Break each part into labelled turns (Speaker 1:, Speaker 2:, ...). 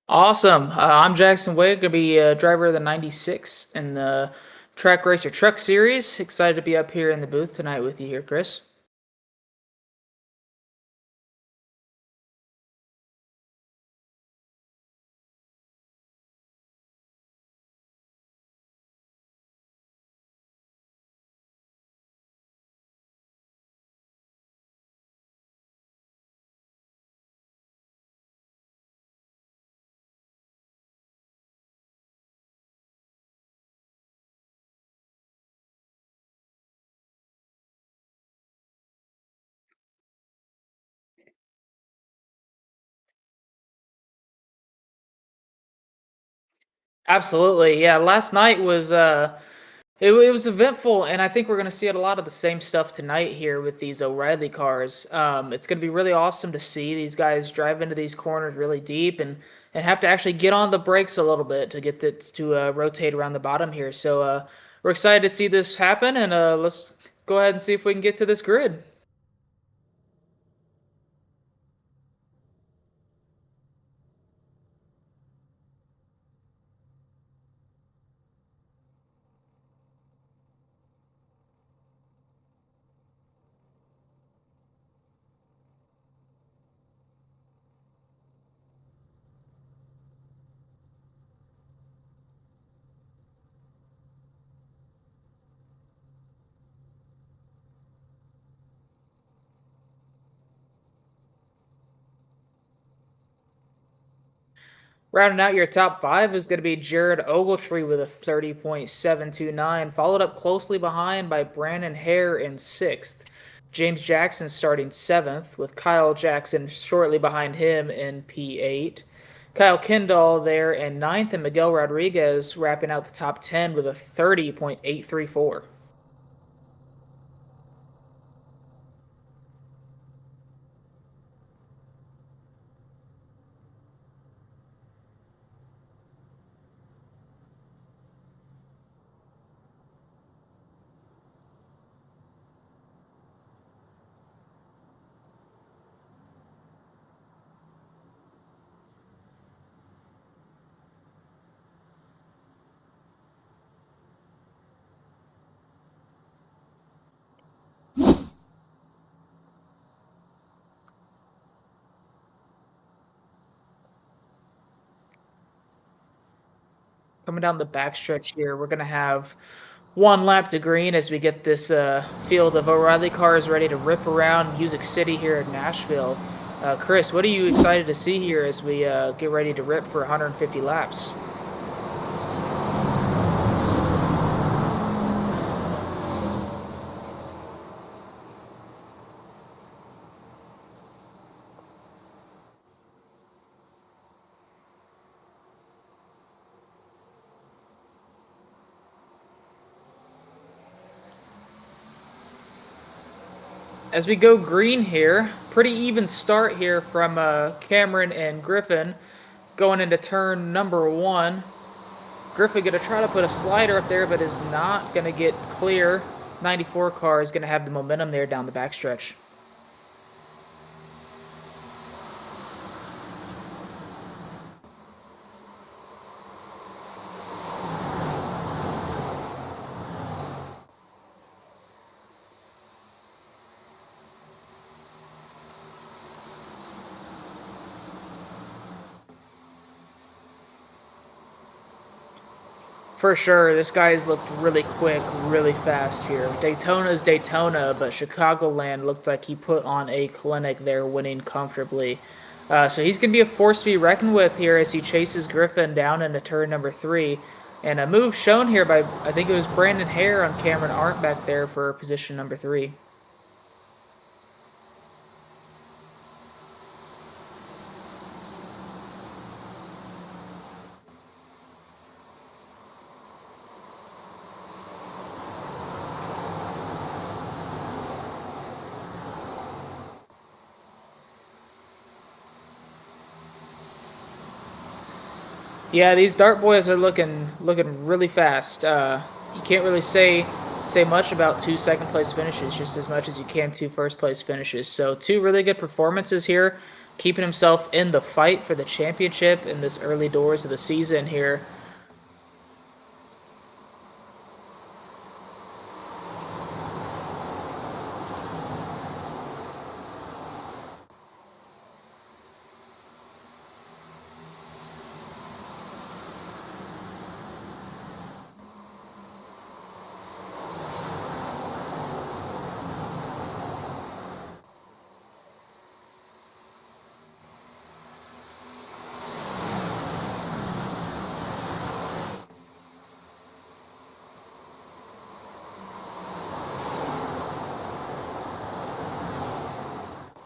Speaker 1: Awesome. I'm Jackson Wade, gonna be driver of the '96 in the Track Racer Truck Series. Excited to be up here in the booth tonight with you here, Chris. Absolutely, yeah. Last night was it was eventful, and I think we're gonna see a lot of the same stuff tonight here with these O'Reilly cars. It's gonna be really awesome to see these guys drive into these corners really deep and have to actually get on the brakes a little bit to get this to rotate around the bottom here. So we're excited to see this happen, and let's go ahead and see if we can get to this grid. Rounding out your top five is going to be Jared Ogletree with a 30.729, followed up closely behind by Brandon Hare in sixth. James Jackson starting seventh, with Kyle Jackson shortly behind him in P8. Kyle Kendall there in ninth, and Miguel Rodriguez wrapping out the top 10 with a 30.834. Coming down the backstretch here, we're going to have one lap to green as we get this field of O'Reilly cars ready to rip around Music City here in Nashville. Chris, what are you excited to see here as we get ready to rip for 150 laps? As we go green here, pretty even start here from Cameron and Griffin going into turn number one. Griffin going to try to put a slider up there, but is not going to get clear. 94 car is going to have the momentum there down the backstretch. For sure, this guy's looked really quick, really fast here. Daytona's Daytona, but Chicagoland looked like he put on a clinic there, winning comfortably. So he's going to be a force to be reckoned with here as he chases Griffin down into turn number three. And a move shown here by, I think it was Brandon Hare on Cameron Arndt back there for position number three. Yeah, these Dart boys are looking really fast. You can't really say much about two second place finishes, just as much as you can two first place finishes. So two really good performances here. keeping himself in the fight for the championship in this early doors of the season here.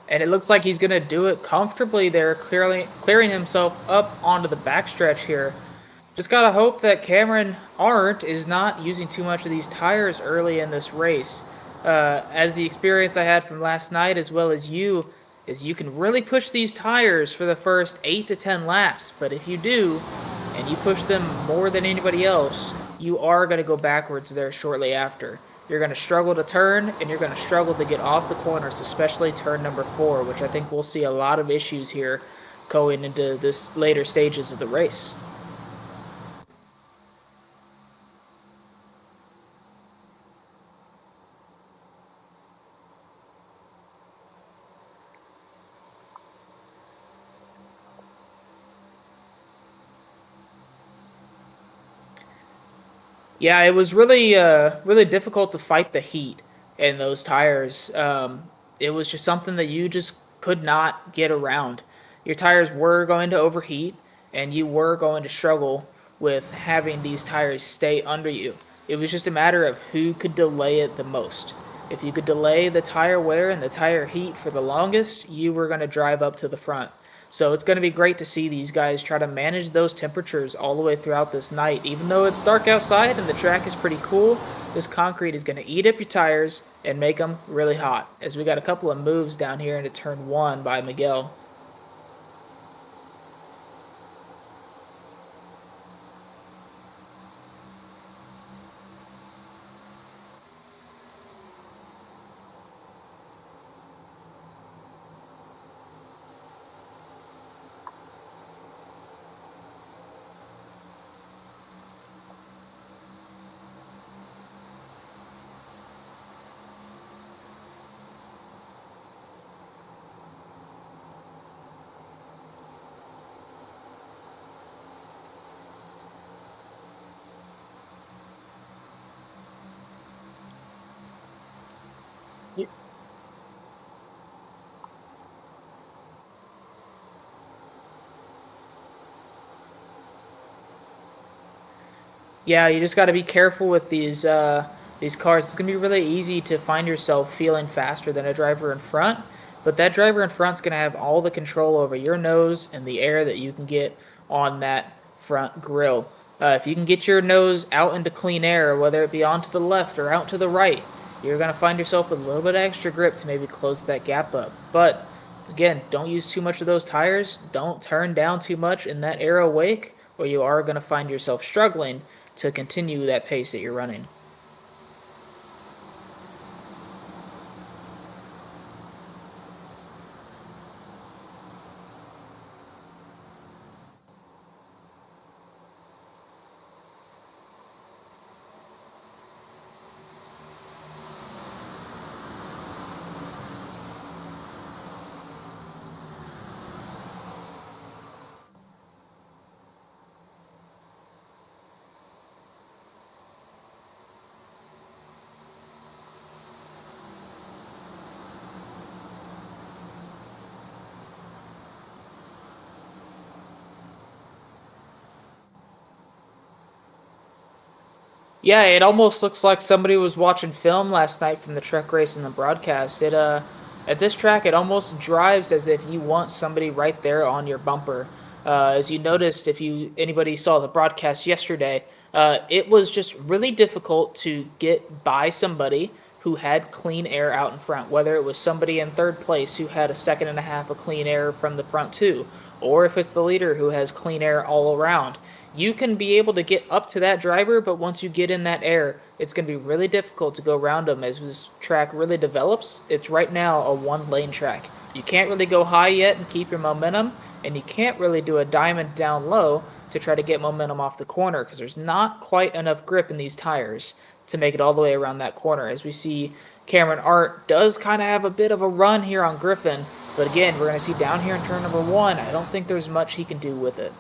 Speaker 1: And it looks like he's going to do it comfortably there, clearing himself up onto the backstretch here. Just gotta hope that Cameron Arndt is not using too much of these tires early in this race. As the experience I had from last night, as well as you, is you can really push these tires for the first 8 to 10 laps. But if you do, and you push them more than anybody else, you are going to go backwards there shortly after. You're going to struggle to turn, and you're going to struggle to get off the corners, especially turn number 4, which I think we'll see a lot of issues here going into this later stages of the race. Yeah, it was really difficult to fight the heat in those tires. It was just something that you just could not get around. Your tires were going to overheat, and you were going to struggle with having these tires stay under you. It was just a matter of who could delay it the most. If you could delay the tire wear and the tire heat for the longest, you were going to drive up to the front. So it's going to be great to see these guys try to manage those temperatures all the way throughout this night. Even though it's dark outside and the track is pretty cool, this concrete is going to eat up your tires and make them really hot. As we got a couple of moves down here into turn 1 by Miguel. Yeah, you just got to be careful with these cars. It's gonna be really easy to find yourself feeling faster than a driver in front, but that driver in front's gonna have all the control over your nose and the air that you can get on that front grille. If you can get your nose out into clean air, whether it be onto the left or out to the right, you're gonna find yourself with a little bit of extra grip to maybe close that gap up. But again, don't use too much of those tires. Don't turn down too much in that aero wake, or you are gonna find yourself struggling to continue that pace that you're running. Yeah, it almost looks like somebody was watching film last night from the truck race and the broadcast. It at this track it almost drives as if you want somebody right there on your bumper. As you noticed, if you anybody saw the broadcast yesterday, it was just really difficult to get by somebody who had clean air out in front, whether it was somebody in third place who had a second and a half of clean air from the front too, or if it's the leader who has clean air all around. you can be able to get up to that driver, but once you get in that air, it's going to be really difficult to go around them as this track really develops. It's right now a one lane track. You can't really go high yet and keep your momentum, and you can't really do a diamond down low to try to get momentum off the corner because there's not quite enough grip in these tires to make it all the way around that corner. As we see, Cameron Art does kind of have a bit of a run here on Griffin, but again, we're going to see down here in turn number one, I don't think there's much he can do with it.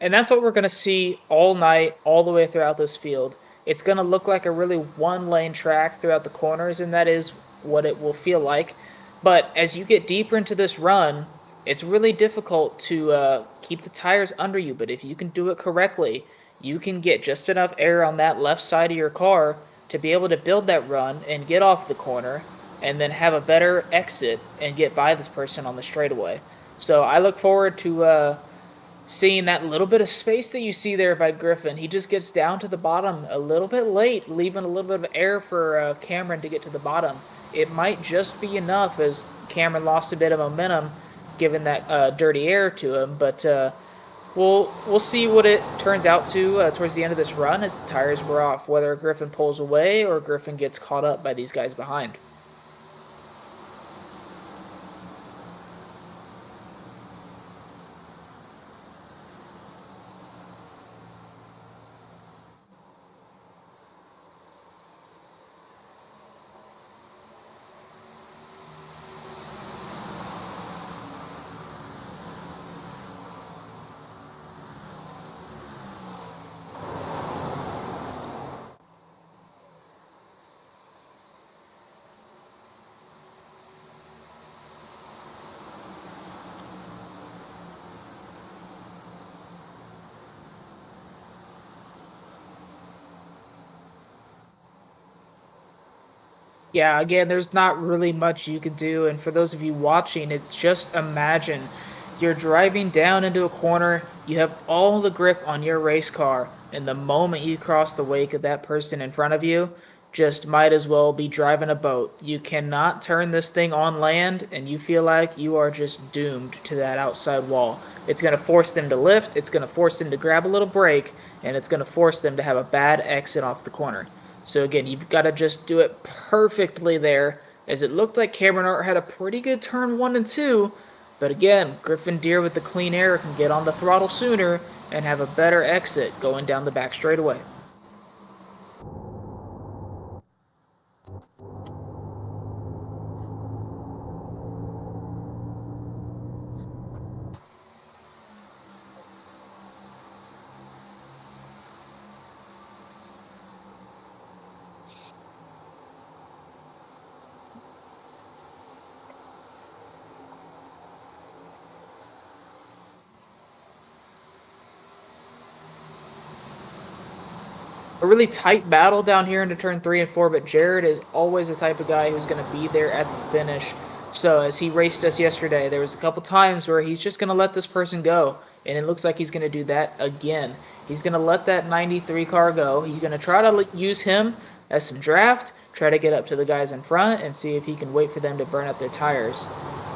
Speaker 1: And that's what we're going to see all night, all the way throughout this field. It's going to look like a really one lane track throughout the corners, and that is what it will feel like. But as you get deeper into this run, it's really difficult to keep the tires under you. But if you can do it correctly, you can get just enough air on that left side of your car to be able to build that run and get off the corner and then have a better exit and get by this person on the straightaway. So I look forward to seeing that little bit of space that you see there by Griffin. He just gets down to the bottom a little bit late, leaving a little bit of air for Cameron to get to the bottom. It might just be enough as Cameron lost a bit of momentum given that dirty air to him, but we'll see what it turns out to towards the end of this run as the tires wear off, whether Griffin pulls away or Griffin gets caught up by these guys behind. Yeah, again, there's not really much you can do. And for those of you watching, it just imagine you're driving down into a corner, you have all the grip on your race car, and the moment you cross the wake of that person in front of you, just might as well be driving a boat. You cannot turn this thing on land, and you feel like you are just doomed to that outside wall. It's going to force them to lift, it's going to force them to grab a little brake, and it's going to force them to have a bad exit off the corner. So again, you've got to just do it perfectly there, as it looked like Cameron Art had a pretty good turn one and two, but again, Griffin Deer with the clean air can get on the throttle sooner and have a better exit going down the back straightaway. A really tight battle down here into turn three and four, but Jared is always the type of guy who's going to be there at the finish. So as he raced us yesterday, there was a couple times where he's just going to let this person go, and it looks like he's going to do that again. He's going to let that 93 car go. He's going to try to use him as some draft, try to get up to the guys in front, and see if he can wait for them to burn up their tires.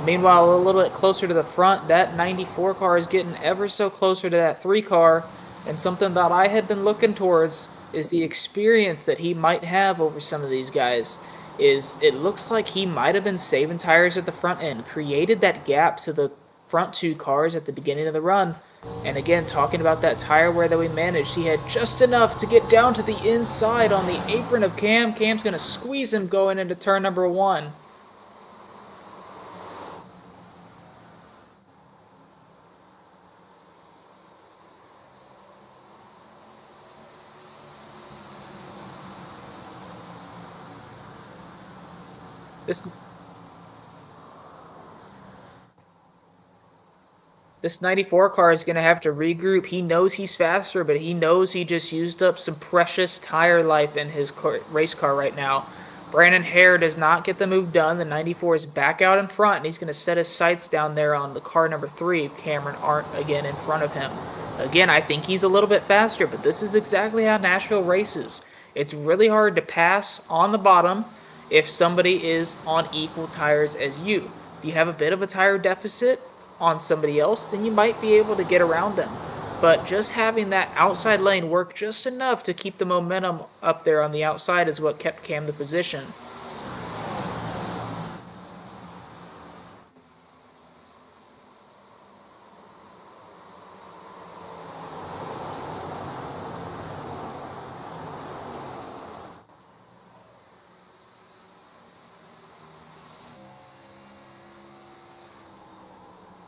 Speaker 1: Meanwhile, a little bit closer to the front, that 94 car is getting ever so closer to that 3 car, and something that I had been looking towards is the experience that he might have over some of these guys. Is it looks like he might have been saving tires at the front end, created that gap to the front 2 cars at the beginning of the run. And again, talking about that tire wear that we managed, he had just enough to get down to the inside on the apron of Cam. Cam's going to squeeze him going into turn number 1. This This 94 car is going to have to regroup. He knows he's faster, but he knows he just used up some precious tire life in his race car right now. Brandon Hare does not get the move done. The 94 is back out in front, and he's going to set his sights down there on the car number 3, Cameron Arndt, again in front of him. Again, I think he's a little bit faster, but this is exactly how Nashville races. It's really hard to pass on the bottom if somebody is on equal tires as you. If you have a bit of a tire deficit on somebody else, then you might be able to get around them. But just having that outside lane work just enough to keep the momentum up there on the outside is what kept Cam the position.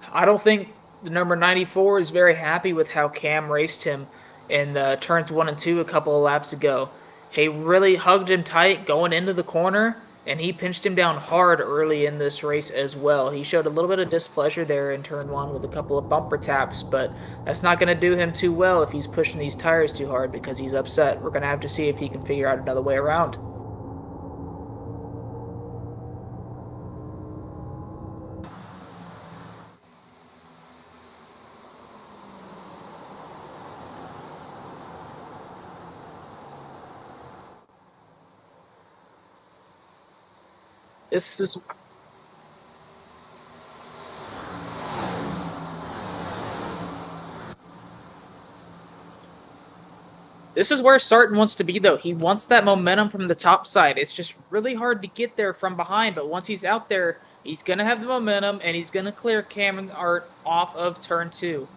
Speaker 1: I don't think the number 94 is very happy with how Cam raced him in the turns 1 and 2 a couple of laps ago. He really hugged him tight going into the corner, and he pinched him down hard early in this race as well. He showed a little bit of displeasure there in turn 1 with a couple of bumper taps, but that's not going to do him too well if he's pushing these tires too hard because he's upset. We're going to have to see if he can figure out another way around. This is This is where Sarton wants to be, though. He wants that momentum from the top side. It's just really hard to get there from behind, but once he's out there, he's going to have the momentum, and he's going to clear Cameron Art off of turn 2.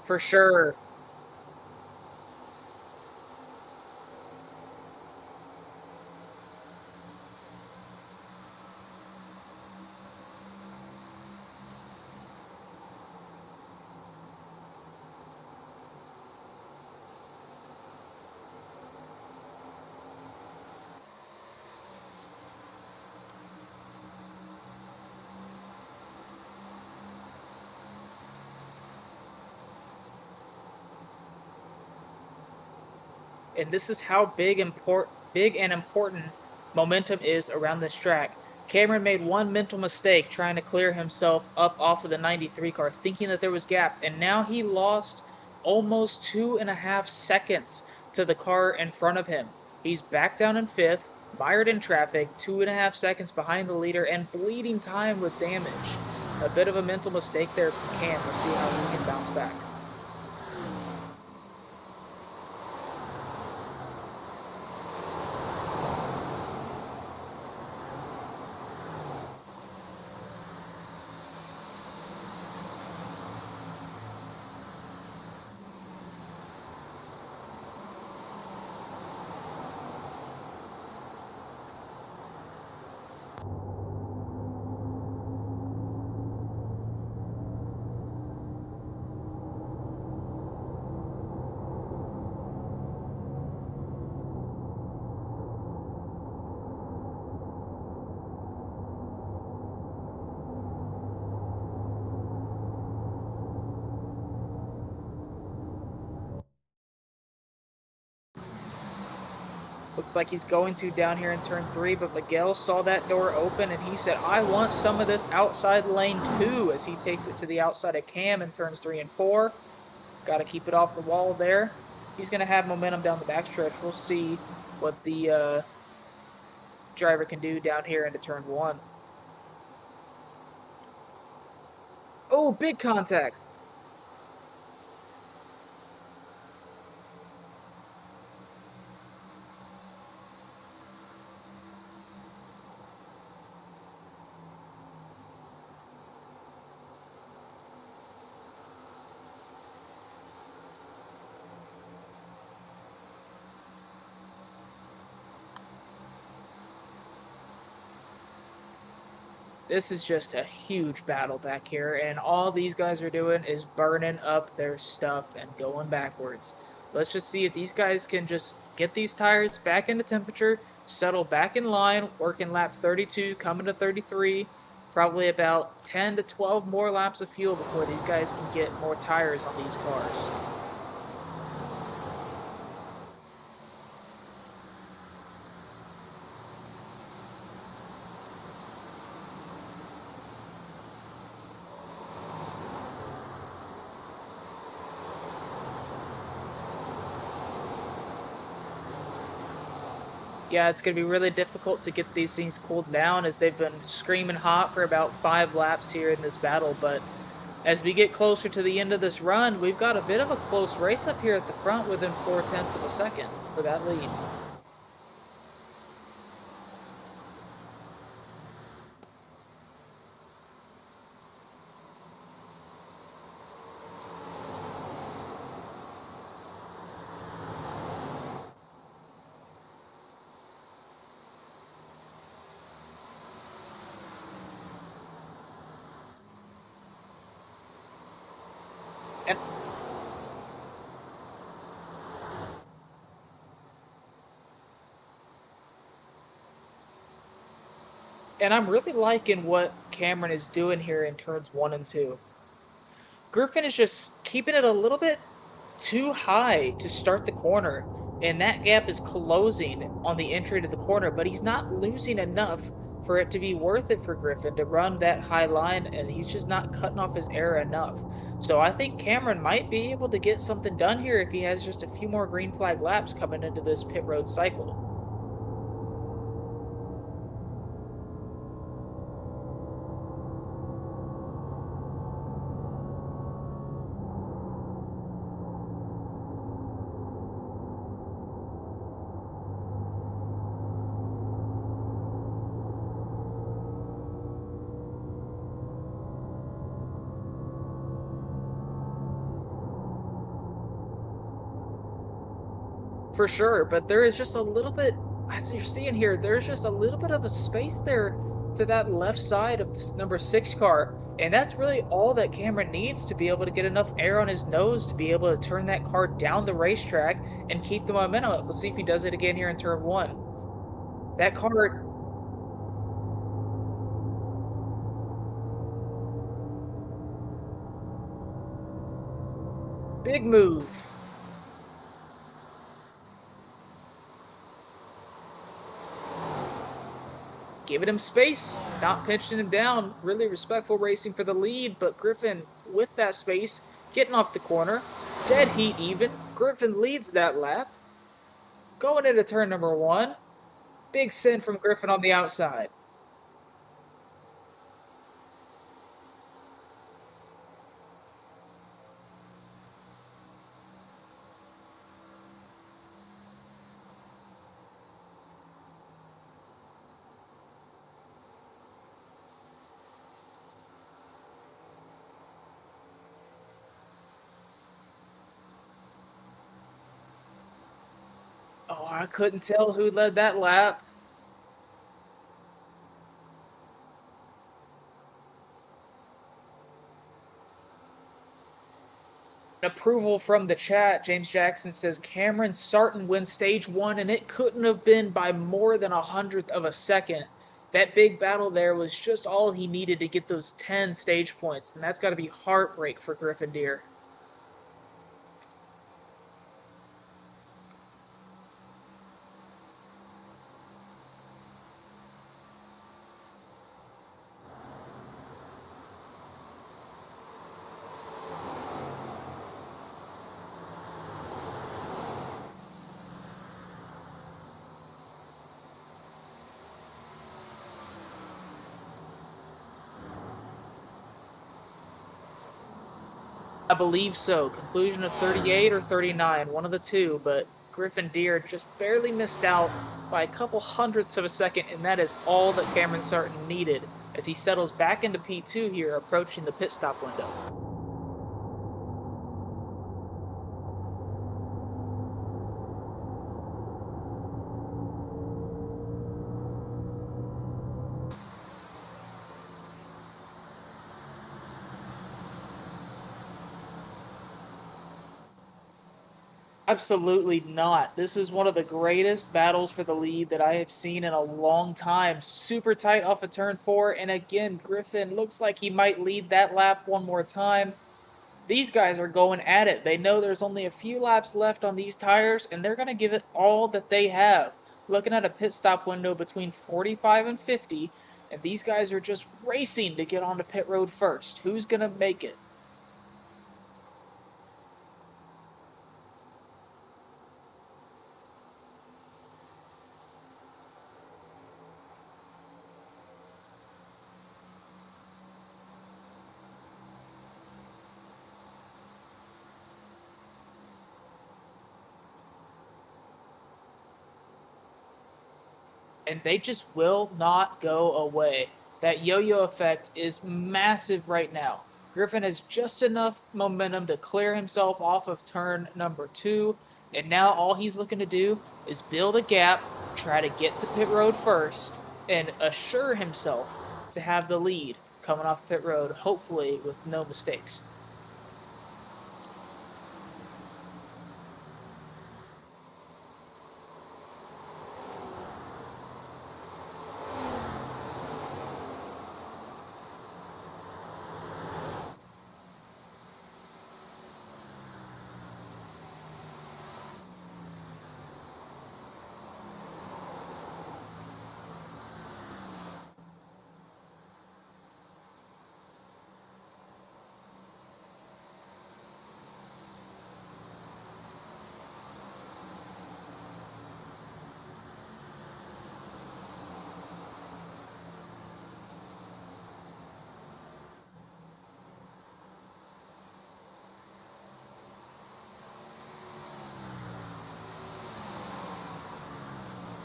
Speaker 1: For sure. And this is how big and important momentum is around this track. Cameron made one mental mistake trying to clear himself up off of the 93 car, thinking that there was gap, and now he lost almost 2.5 seconds to the car in front of him. He's back down in 5th, mired in traffic, 2.5 seconds behind the leader, and bleeding time with damage. A bit of a mental mistake there from Cam. We'll see how he can bounce back. Looks like he's going to down here in turn 3, but Miguel saw that door open and he said, I want some of this outside lane too, as he takes it to the outside of Cam in turns 3 and 4. Got to keep it off the wall there. He's going to have momentum down the backstretch. We'll see what the driver can do down here into turn 1. Oh, big contact. This is just a huge battle back here, and all these guys are doing is burning up their stuff and going backwards. Let's just see if these guys can just get these tires back into temperature, settle back in line, working lap 32, coming to 33, probably about 10 to 12 more laps of fuel before these guys can get more tires on these cars. Yeah, it's going to be really difficult to get these things cooled down as they've been screaming hot for about 5 laps here in this battle. But as we get closer to the end of this run, we've got a bit of a close race up here at the front within 4/10 of a second for that lead. And and I'm really liking what Cameron is doing here in turns 1 and 2. Griffin is just keeping it a little bit too high to start the corner, and that gap is closing on the entry to the corner, but he's not losing enough for it to be worth it for Griffin to run that high line, and he's just not cutting off his air enough. So I think Cameron might be able to get something done here if he has just a few more green flag laps coming into this pit road cycle. For sure, but there is just a little bit, as you're seeing here, there's just a little bit of a space there to that left side of this number 6 car. And that's really all that Cameron needs to be able to get enough air on his nose to be able to turn that car down the racetrack and keep the momentum up. We'll see if he does it again here in turn 1. That car, big move. Giving him space, not pinching him down. Really respectful racing for the lead, but Griffin with that space, getting off the corner. Dead heat even. Griffin leads that lap. Going into turn number 1. Big send from Griffin on the outside. Oh, I couldn't tell who led that lap. Approval from the chat. James Jackson says Cameron Sarton wins stage 1, and it couldn't have been by more than 100th of a second. That big battle there was just all he needed to get those 10 stage points, and that's got to be heartbreak for Griffin Deer. I believe so. Conclusion of 38 or 39, one of the two, but Griffin Deer just barely missed out by a couple hundredths of a second, and that is all that Cameron Sarton needed as he settles back into P2 here, approaching the pit stop window. Absolutely not. This is one of the greatest battles for the lead that I have seen in a long time. Super tight off of turn four. And again, Griffin looks like he might lead that lap one more time. These guys are going at it. They know there's only a few laps left on these tires, and they're going to give it all that they have. Looking at a pit stop window between 45 and 50, and these guys are just racing to get onto pit road first. Who's going to make it? And they just will not go away. That yo-yo effect is massive right now. Griffin has just enough momentum to clear himself off of turn number two, and now all he's looking to do is build a gap, try to get to pit road first, and assure himself to have the lead coming off pit road, hopefully with no mistakes.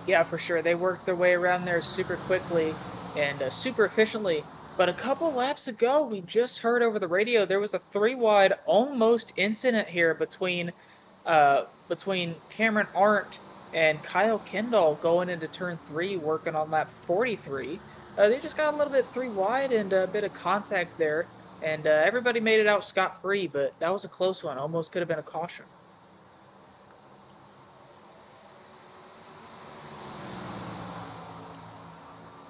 Speaker 1: Yeah, for sure. They worked their way around there super quickly and super efficiently. But a couple laps ago, we just heard over the radio there was a three wide almost incident here between Cameron Arndt and Kyle Kendall going into turn three, working on lap 43. They just got a little bit three wide and a bit of contact there, and everybody made it out scot free. But that was a close one. Almost could have been a caution.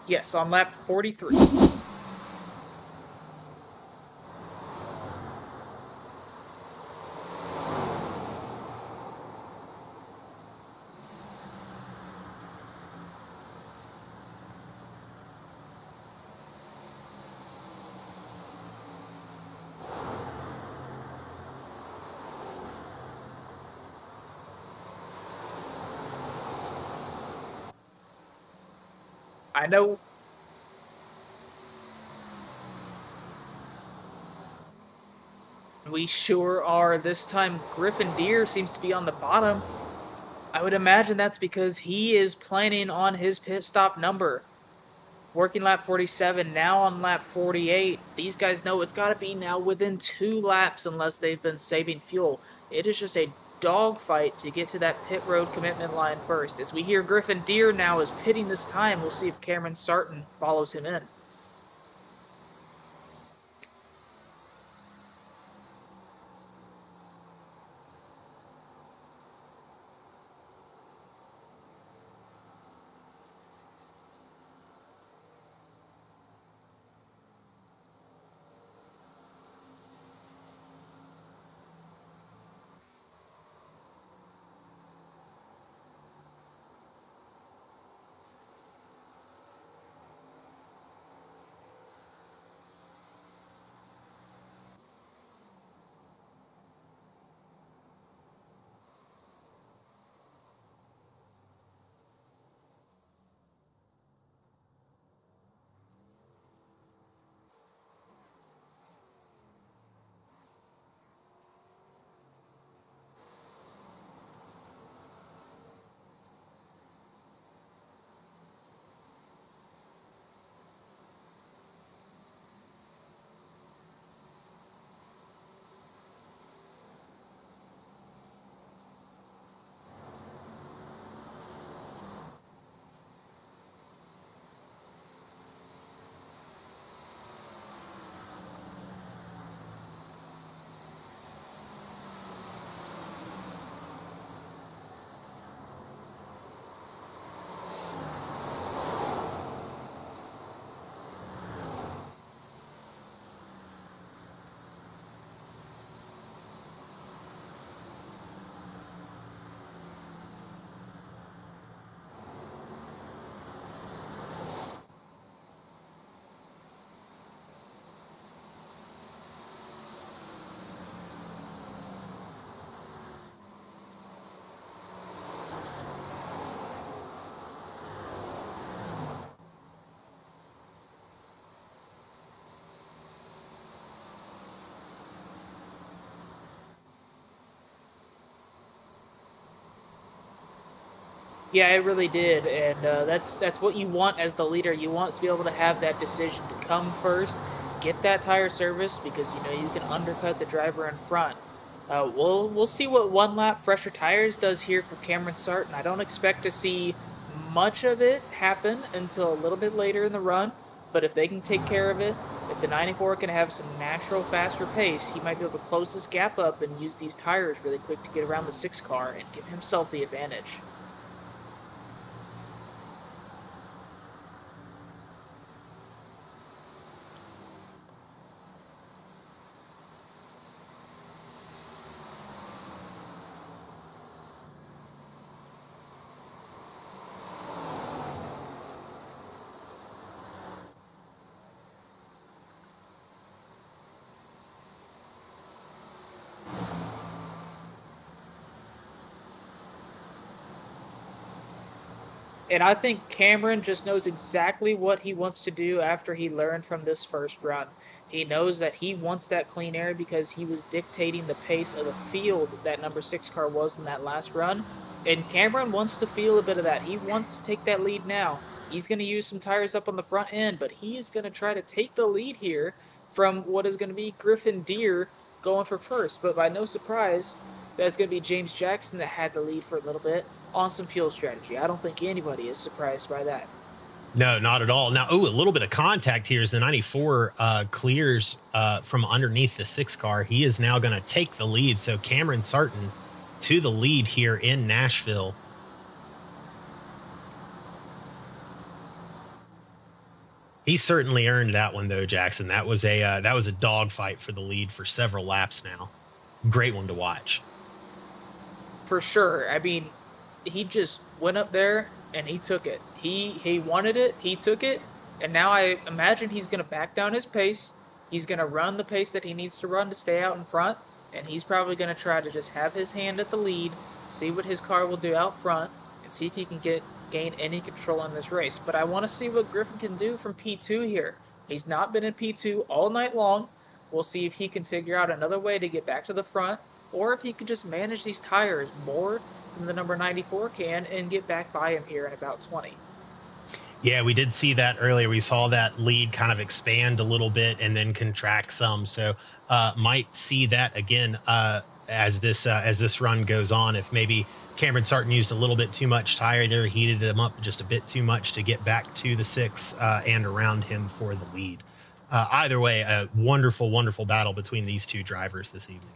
Speaker 1: Yes, on lap 43. I know. We sure are. This time, Griffin Deer seems to be on the bottom. I would imagine that's because he is planning on his pit stop number. Working lap 47, now on lap 48. These guys know it's got to be now within 2 laps unless they've been saving fuel. It is just a dogfight to get to that pit road commitment line first. As we hear Griffin Deer now is pitting this time, we'll see if Cameron Sarton follows him in. Yeah, it really did, and that's what you want as the leader. You want to be able to have that decision to come first, get that tire serviced because you know you can undercut the driver in front. We'll see what one lap fresher tires does here for Cameron Sarton. I don't expect to see much of it happen until a little bit later in the run, but if they can take care of it, if the 94 can have some natural faster pace, he might be able to close this gap up and use these tires really quick to get around the 6 car and give himself the advantage. And I think Cameron just knows exactly what he wants to do after he learned from this first run. He knows that he wants that clean air because he was dictating the pace of the field that number 6 car was in that last run. And Cameron wants to feel a bit of that. He wants to take that lead now. He's going to use some tires up on the front end, but he is going to try to take the lead here from what is going to be Griffin Deere going for first. But by no surprise, that's going to be James Jackson that had the lead for a little bit on some fuel strategy. I don't think anybody is surprised by that.
Speaker 2: No, not at all. Now, a little bit of contact here as the 94 clears from underneath the 6 car. He is now going to take the lead. So Cameron Sarton to the lead here in Nashville. He certainly earned that one, though, Jackson. That was a dogfight for the lead for several laps now. Great one to watch.
Speaker 1: For sure. I mean, he just went up there and he took it. He wanted it, he took it, and now I imagine he's going to back down his pace. He's going to run the pace that he needs to run to stay out in front, and he's probably going to try to just have his hand at the lead, see what his car will do out front, and see if he can gain any control in this race. But I want to see what Griffin can do from P2 here. He's not been in P2 all night long. We'll see if he can figure out another way to get back to the front, or if he can just manage these tires more than the number 94 can and get back by him here in about 20.
Speaker 2: Yeah, we did see that earlier. We saw that lead kind of expand a little bit and then contract some. So might see that again as this run goes on. If maybe Cameron Sarton used a little bit too much tire there, heated him up just a bit too much to get back to the 6 and around him for the lead. Either way, a wonderful, wonderful battle between these two drivers this evening.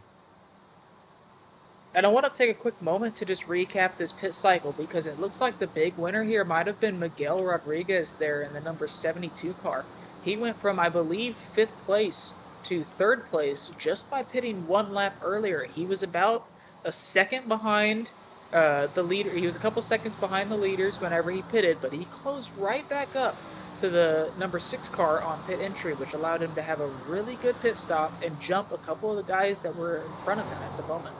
Speaker 1: And I want to take a quick moment to just recap this pit cycle because it looks like the big winner here might have been Miguel Rodriguez there in the number 72 car. He went from, I believe, 5th place to 3rd place just by pitting one lap earlier. He was about a second behind the leader. He was a couple seconds behind the leaders whenever he pitted, but he closed right back up to the number 6 car on pit entry, which allowed him to have a really good pit stop and jump a couple of the guys that were in front of him at the moment.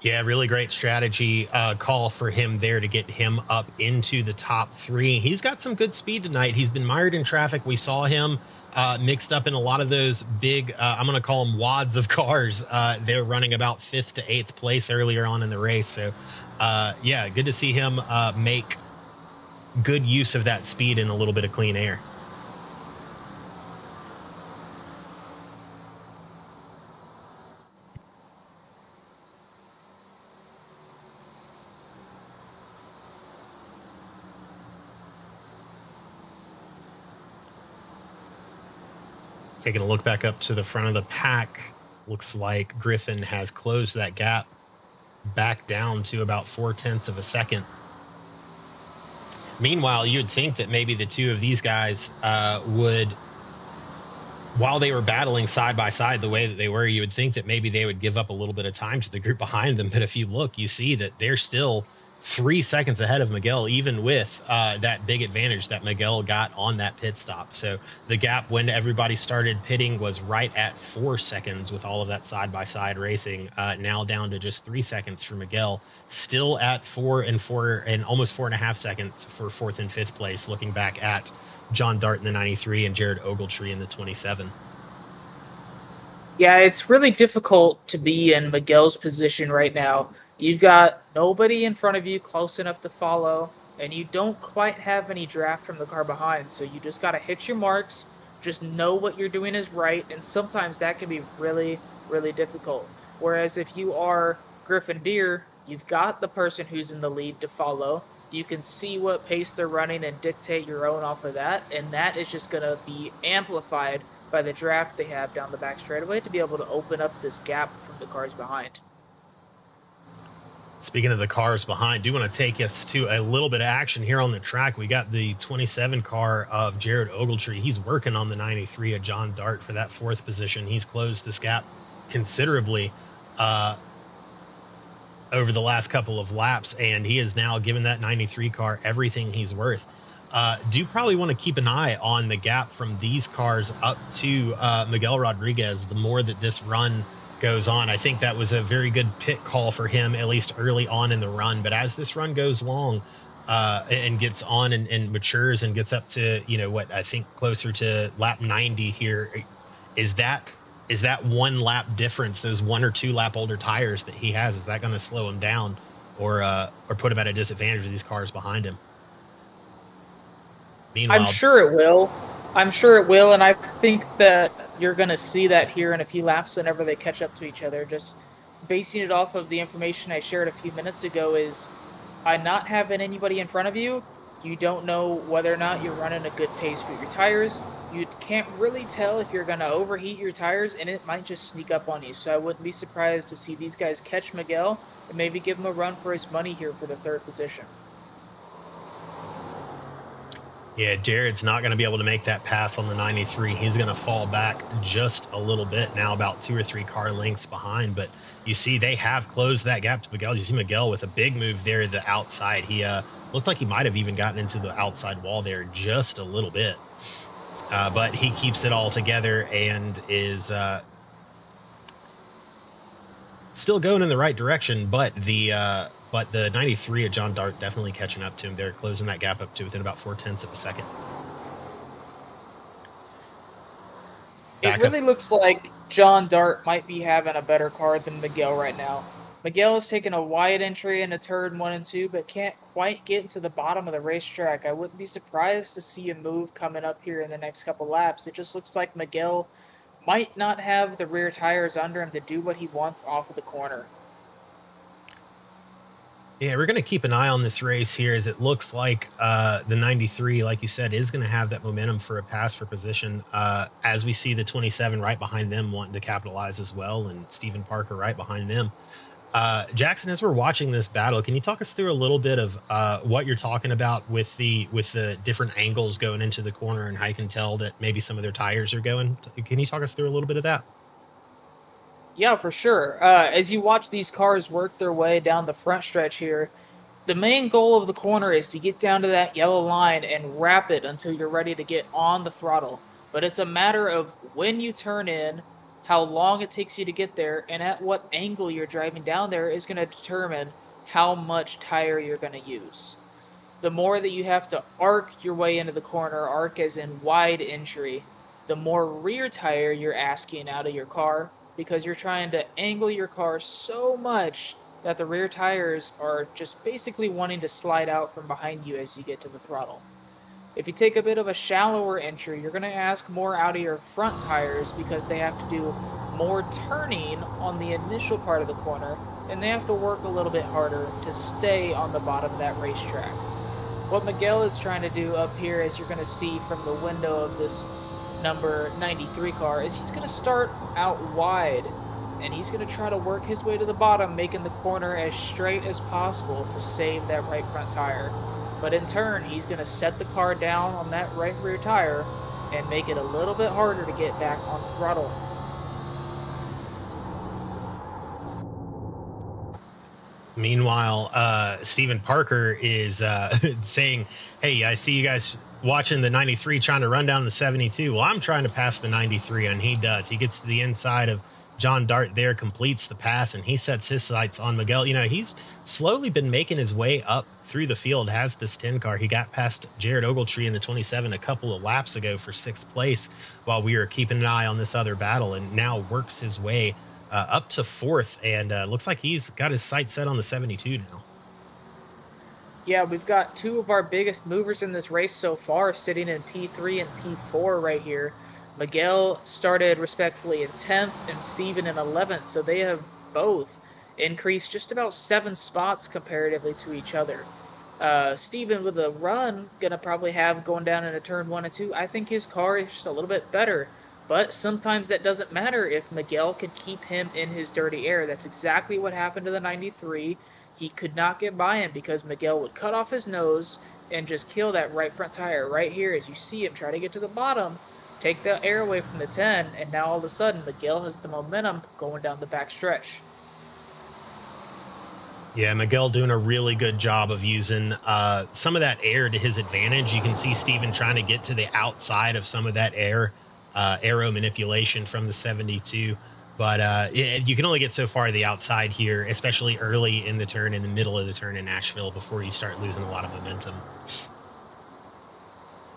Speaker 2: Yeah, really great strategy call for him there to get him up into the top 3. He's got some good speed tonight. He's been mired in traffic. We saw him mixed up in a lot of those big, I'm going to call them wads of cars. They're running about 5th to 8th place earlier on in the race. So, yeah, good to see him make good use of that speed and a little bit of clean air. Taking a look back up to the front of the pack, looks like Griffin has closed that gap back down to about 0.4 of a second. Meanwhile, you'd think that maybe the two of these guys would, while they were battling side by side the way that they were, you would think that maybe they would give up a little bit of time to the group behind them. But if you look, you see that they're still 3 seconds ahead of Miguel, even with that big advantage that Miguel got on that pit stop. So the gap when everybody started pitting was right at 4 seconds with all of that side-by-side racing, now down to just 3 seconds for Miguel, still at 4 and almost 4.5 seconds for 4th and 5th place, looking back at John Dart in the 93 and Jared Ogletree in the 27.
Speaker 1: Yeah, it's really difficult to be in Miguel's position right now. You've got nobody in front of you close enough to follow, and you don't quite have any draft from the car behind, so you just got to hit your marks, just know what you're doing is right, and sometimes that can be really, really difficult. Whereas if you are Griffin Deer, you've got the person who's in the lead to follow. You can see what pace they're running and dictate your own off of that, and that is just going to be amplified by the draft they have down the back straightaway to be able to open up this gap from the cars behind.
Speaker 2: Speaking of the cars behind, I do want to take us to a little bit of action here on the track. We got the 27 car of Jared Ogletree. He's working on the 93 of John Dart for that 4th position. He's closed this gap considerably over the last couple of laps, and he is now giving that 93 car everything he's worth. Do probably want to keep an eye on the gap from these cars up to Miguel Rodriguez the more that this run goes on. I think that was a very good pit call for him, at least early on in the run. But as this run goes long and gets on and matures and gets up to, what I think closer to lap 90 here, is that 1 lap difference, those 1 or 2 lap older tires that he has, is that going to slow him down or put him at a disadvantage with these cars behind him? Meanwhile,
Speaker 1: I'm sure it will. And I think that you're going to see that here in a few laps whenever they catch up to each other. Just basing it off of the information I shared a few minutes ago is by not having anybody in front of you, you don't know whether or not you're running a good pace for your tires. You can't really tell if you're going to overheat your tires, and it might just sneak up on you. So I wouldn't be surprised to see these guys catch Miguel and maybe give him a run for his money here for the 3rd position.
Speaker 2: Yeah, Jared's not going to be able to make that pass on the 93. He's going to fall back just a little bit now, about 2 or 3 car lengths behind. But you see, they have closed that gap to Miguel. You see Miguel with a big move there to the outside. He looked like he might have even gotten into the outside wall there just a little bit. But he keeps it all together and is still going in the right direction. But the 93 of John Dart definitely catching up to him. They're closing that gap up to within about 0.4 of a second.
Speaker 1: It really looks like John Dart might be having a better car than Miguel right now. Miguel has taken a wide entry into turn 1 and 2, but can't quite get into the bottom of the racetrack. I wouldn't be surprised to see a move coming up here in the next couple laps. It just looks like Miguel might not have the rear tires under him to do what he wants off of the corner.
Speaker 2: Yeah, we're going to keep an eye on this race here, as it looks like the 93, like you said, is going to have that momentum for a pass for position, as we see the 27 right behind them wanting to capitalize as well, and Stephen Parker right behind them. Jackson, as we're watching this battle, can you talk us through a little bit of what you're talking about with the different angles going into the corner and how you can tell that maybe some of their tires are going? Can you talk us through a little bit of that?
Speaker 1: Yeah, for sure. As you watch these cars work their way down the front stretch here, the main goal of the corner is to get down to that yellow line and wrap it until you're ready to get on the throttle. But it's a matter of when you turn in, how long it takes you to get there, and at what angle you're driving down there is going to determine how much tire you're going to use. The more that you have to arc your way into the corner, arc as in wide entry, the more rear tire you're asking out of your car, because you're trying to angle your car so much that the rear tires are just basically wanting to slide out from behind you as you get to the throttle. If you take a bit of a shallower entry, you're going to ask more out of your front tires because they have to do more turning on the initial part of the corner, and they have to work a little bit harder to stay on the bottom of that racetrack. What Miguel is trying to do up here, as you're going to see from the window of this number 93 car, is he's going to start out wide and he's going to try to work his way to the bottom, making the corner as straight as possible to save that right front tire. But in turn, he's going to set the car down on that right rear tire and make it a little bit harder to get back on the throttle.
Speaker 2: Meanwhile, Stephen Parker is saying, hey, I see you guys watching the 93 trying to run down the 72. Well, I'm trying to pass the 93, and he does. He gets to the inside of John Dart there, completes the pass, and he sets his sights on Miguel. He's slowly been making his way up through the field, has this 10 car. He got past Jared Ogletree in the 27 a couple of laps ago for 6th place while we were keeping an eye on this other battle, and now works his way up to fourth, and looks like he's got his sights set on the 72 now.
Speaker 1: Yeah, we've got two of our biggest movers in this race so far sitting in P3 and P4 right here. Miguel started respectfully in 10th and Steven in 11th, so they have both increased just about 7 spots comparatively to each other. Steven with a run, gonna probably have going down into turn 1 and 2. I think his car is just a little bit better, but sometimes that doesn't matter if Miguel can keep him in his dirty air. That's exactly what happened to the 93. He could not get by him because Miguel would cut off his nose and just kill that right front tire right here as you see him try to get to the bottom, take the air away from the 10, and now all of a sudden Miguel has the momentum going down the back stretch.
Speaker 2: Yeah, Miguel doing a really good job of using some of that air to his advantage. You can see Steven trying to get to the outside of some of that aero manipulation from the 72. But you can only get so far to the outside here, especially early in the turn, in the middle of the turn in Nashville, before you start losing a lot of momentum.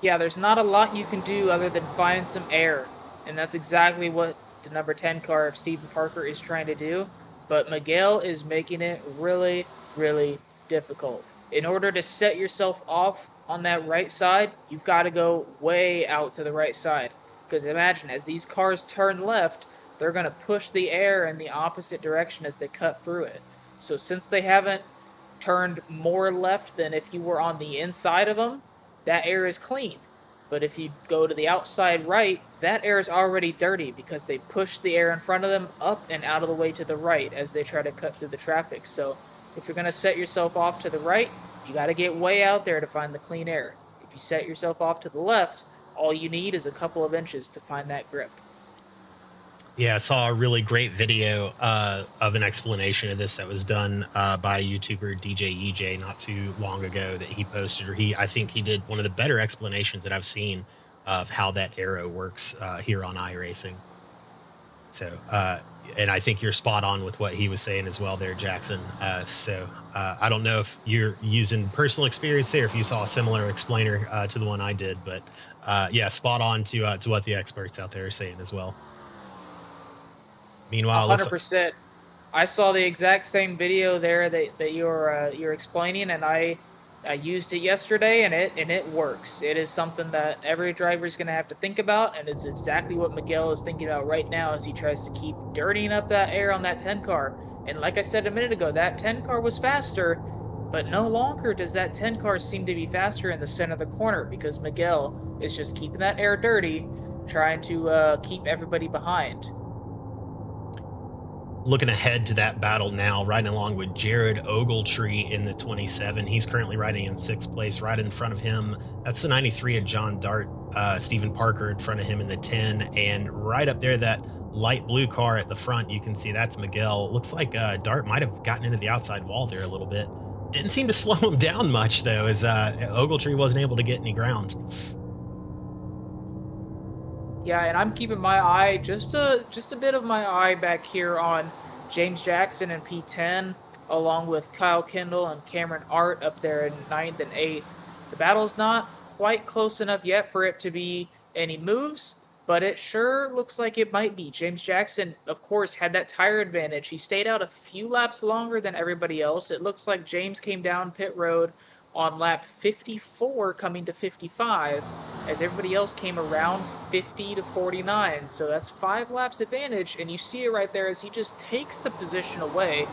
Speaker 1: Yeah, there's not a lot you can do other than find some air, and that's exactly what the number 10 car of Stephen Parker is trying to do. But Miguel is making it really, really difficult. In order to set yourself off on that right side, you've got to go way out to the right side. Because imagine, as these cars turn left, they're going to push the air in the opposite direction as they cut through it. So since they haven't turned more left than if you were on the inside of them, that air is clean. But if you go to the outside right, that air is already dirty because they push the air in front of them up and out of the way to the right as they try to cut through the traffic. So if you're going to set yourself off to the right, you got to get way out there to find the clean air. If you set yourself off to the left, all you need is a couple of inches to find that grip.
Speaker 2: Yeah, I saw a really great video of an explanation of this that was done by YouTuber DJ EJ not too long ago that he posted. I think he did one of the better explanations that I've seen of how that arrow works here on iRacing. So, and I think you're spot on with what he was saying as well there, Jackson. I don't know if you're using personal experience there, if you saw a similar explainer to the one I did, but yeah, spot on to what the experts out there are saying as well. Meanwhile,
Speaker 1: 100%. I saw the exact same video there that you're explaining, and I used it yesterday, and it works. It is something that every driver is going to have to think about, and it's exactly what Miguel is thinking about right now as he tries to keep dirtying up that air on that 10 car. And like I said a minute ago, that 10 car was faster, but no longer does that 10 car seem to be faster in the center of the corner because Miguel is just keeping that air dirty, trying to keep everybody behind.
Speaker 2: Looking ahead to that battle now, riding along with Jared Ogletree in the 27. He's currently riding in 6th place. Right in front of him, that's the 93 of John Dart. Stephen Parker in front of him in the 10. And right up there, that light blue car at the front, you can see that's Miguel. Looks like Dart might have gotten into the outside wall there a little bit. Didn't seem to slow him down much, though, as Ogletree wasn't able to get any ground.
Speaker 1: Yeah, and I'm keeping my eye, just a bit of my eye back here on James Jackson in P10, along with Kyle Kendall and Cameron Art up there in 9th and 8th. The battle's not quite close enough yet for it to be any moves, but it sure looks like it might be. James Jackson, of course, had that tire advantage. He stayed out a few laps longer than everybody else. It looks like James came down pit road on lap 54 coming to 55 as everybody else came around 50 to 49. So that's 5 laps advantage, and you see it right there as he just takes the position away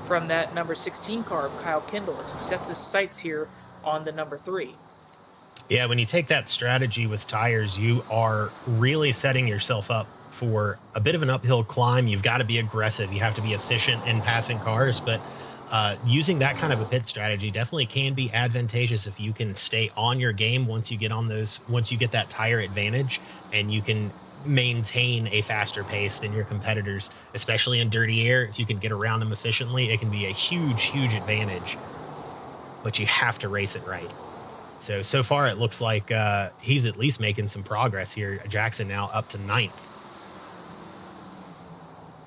Speaker 1: from that number 16 car of Kyle Kendall as he sets his sights here on the number 3.
Speaker 2: Yeah, when you take that strategy with tires, you are really setting yourself up for a bit of an uphill climb. You've got to be aggressive. You have to be efficient in passing cars, but using that kind of a pit strategy definitely can be advantageous if you can stay on your game once you get that tire advantage, and you can maintain a faster pace than your competitors, especially in dirty air. If you can get around them efficiently, it can be a huge advantage, but you have to race it right. So far it looks like he's at least making some progress here. Jackson now up to 9th.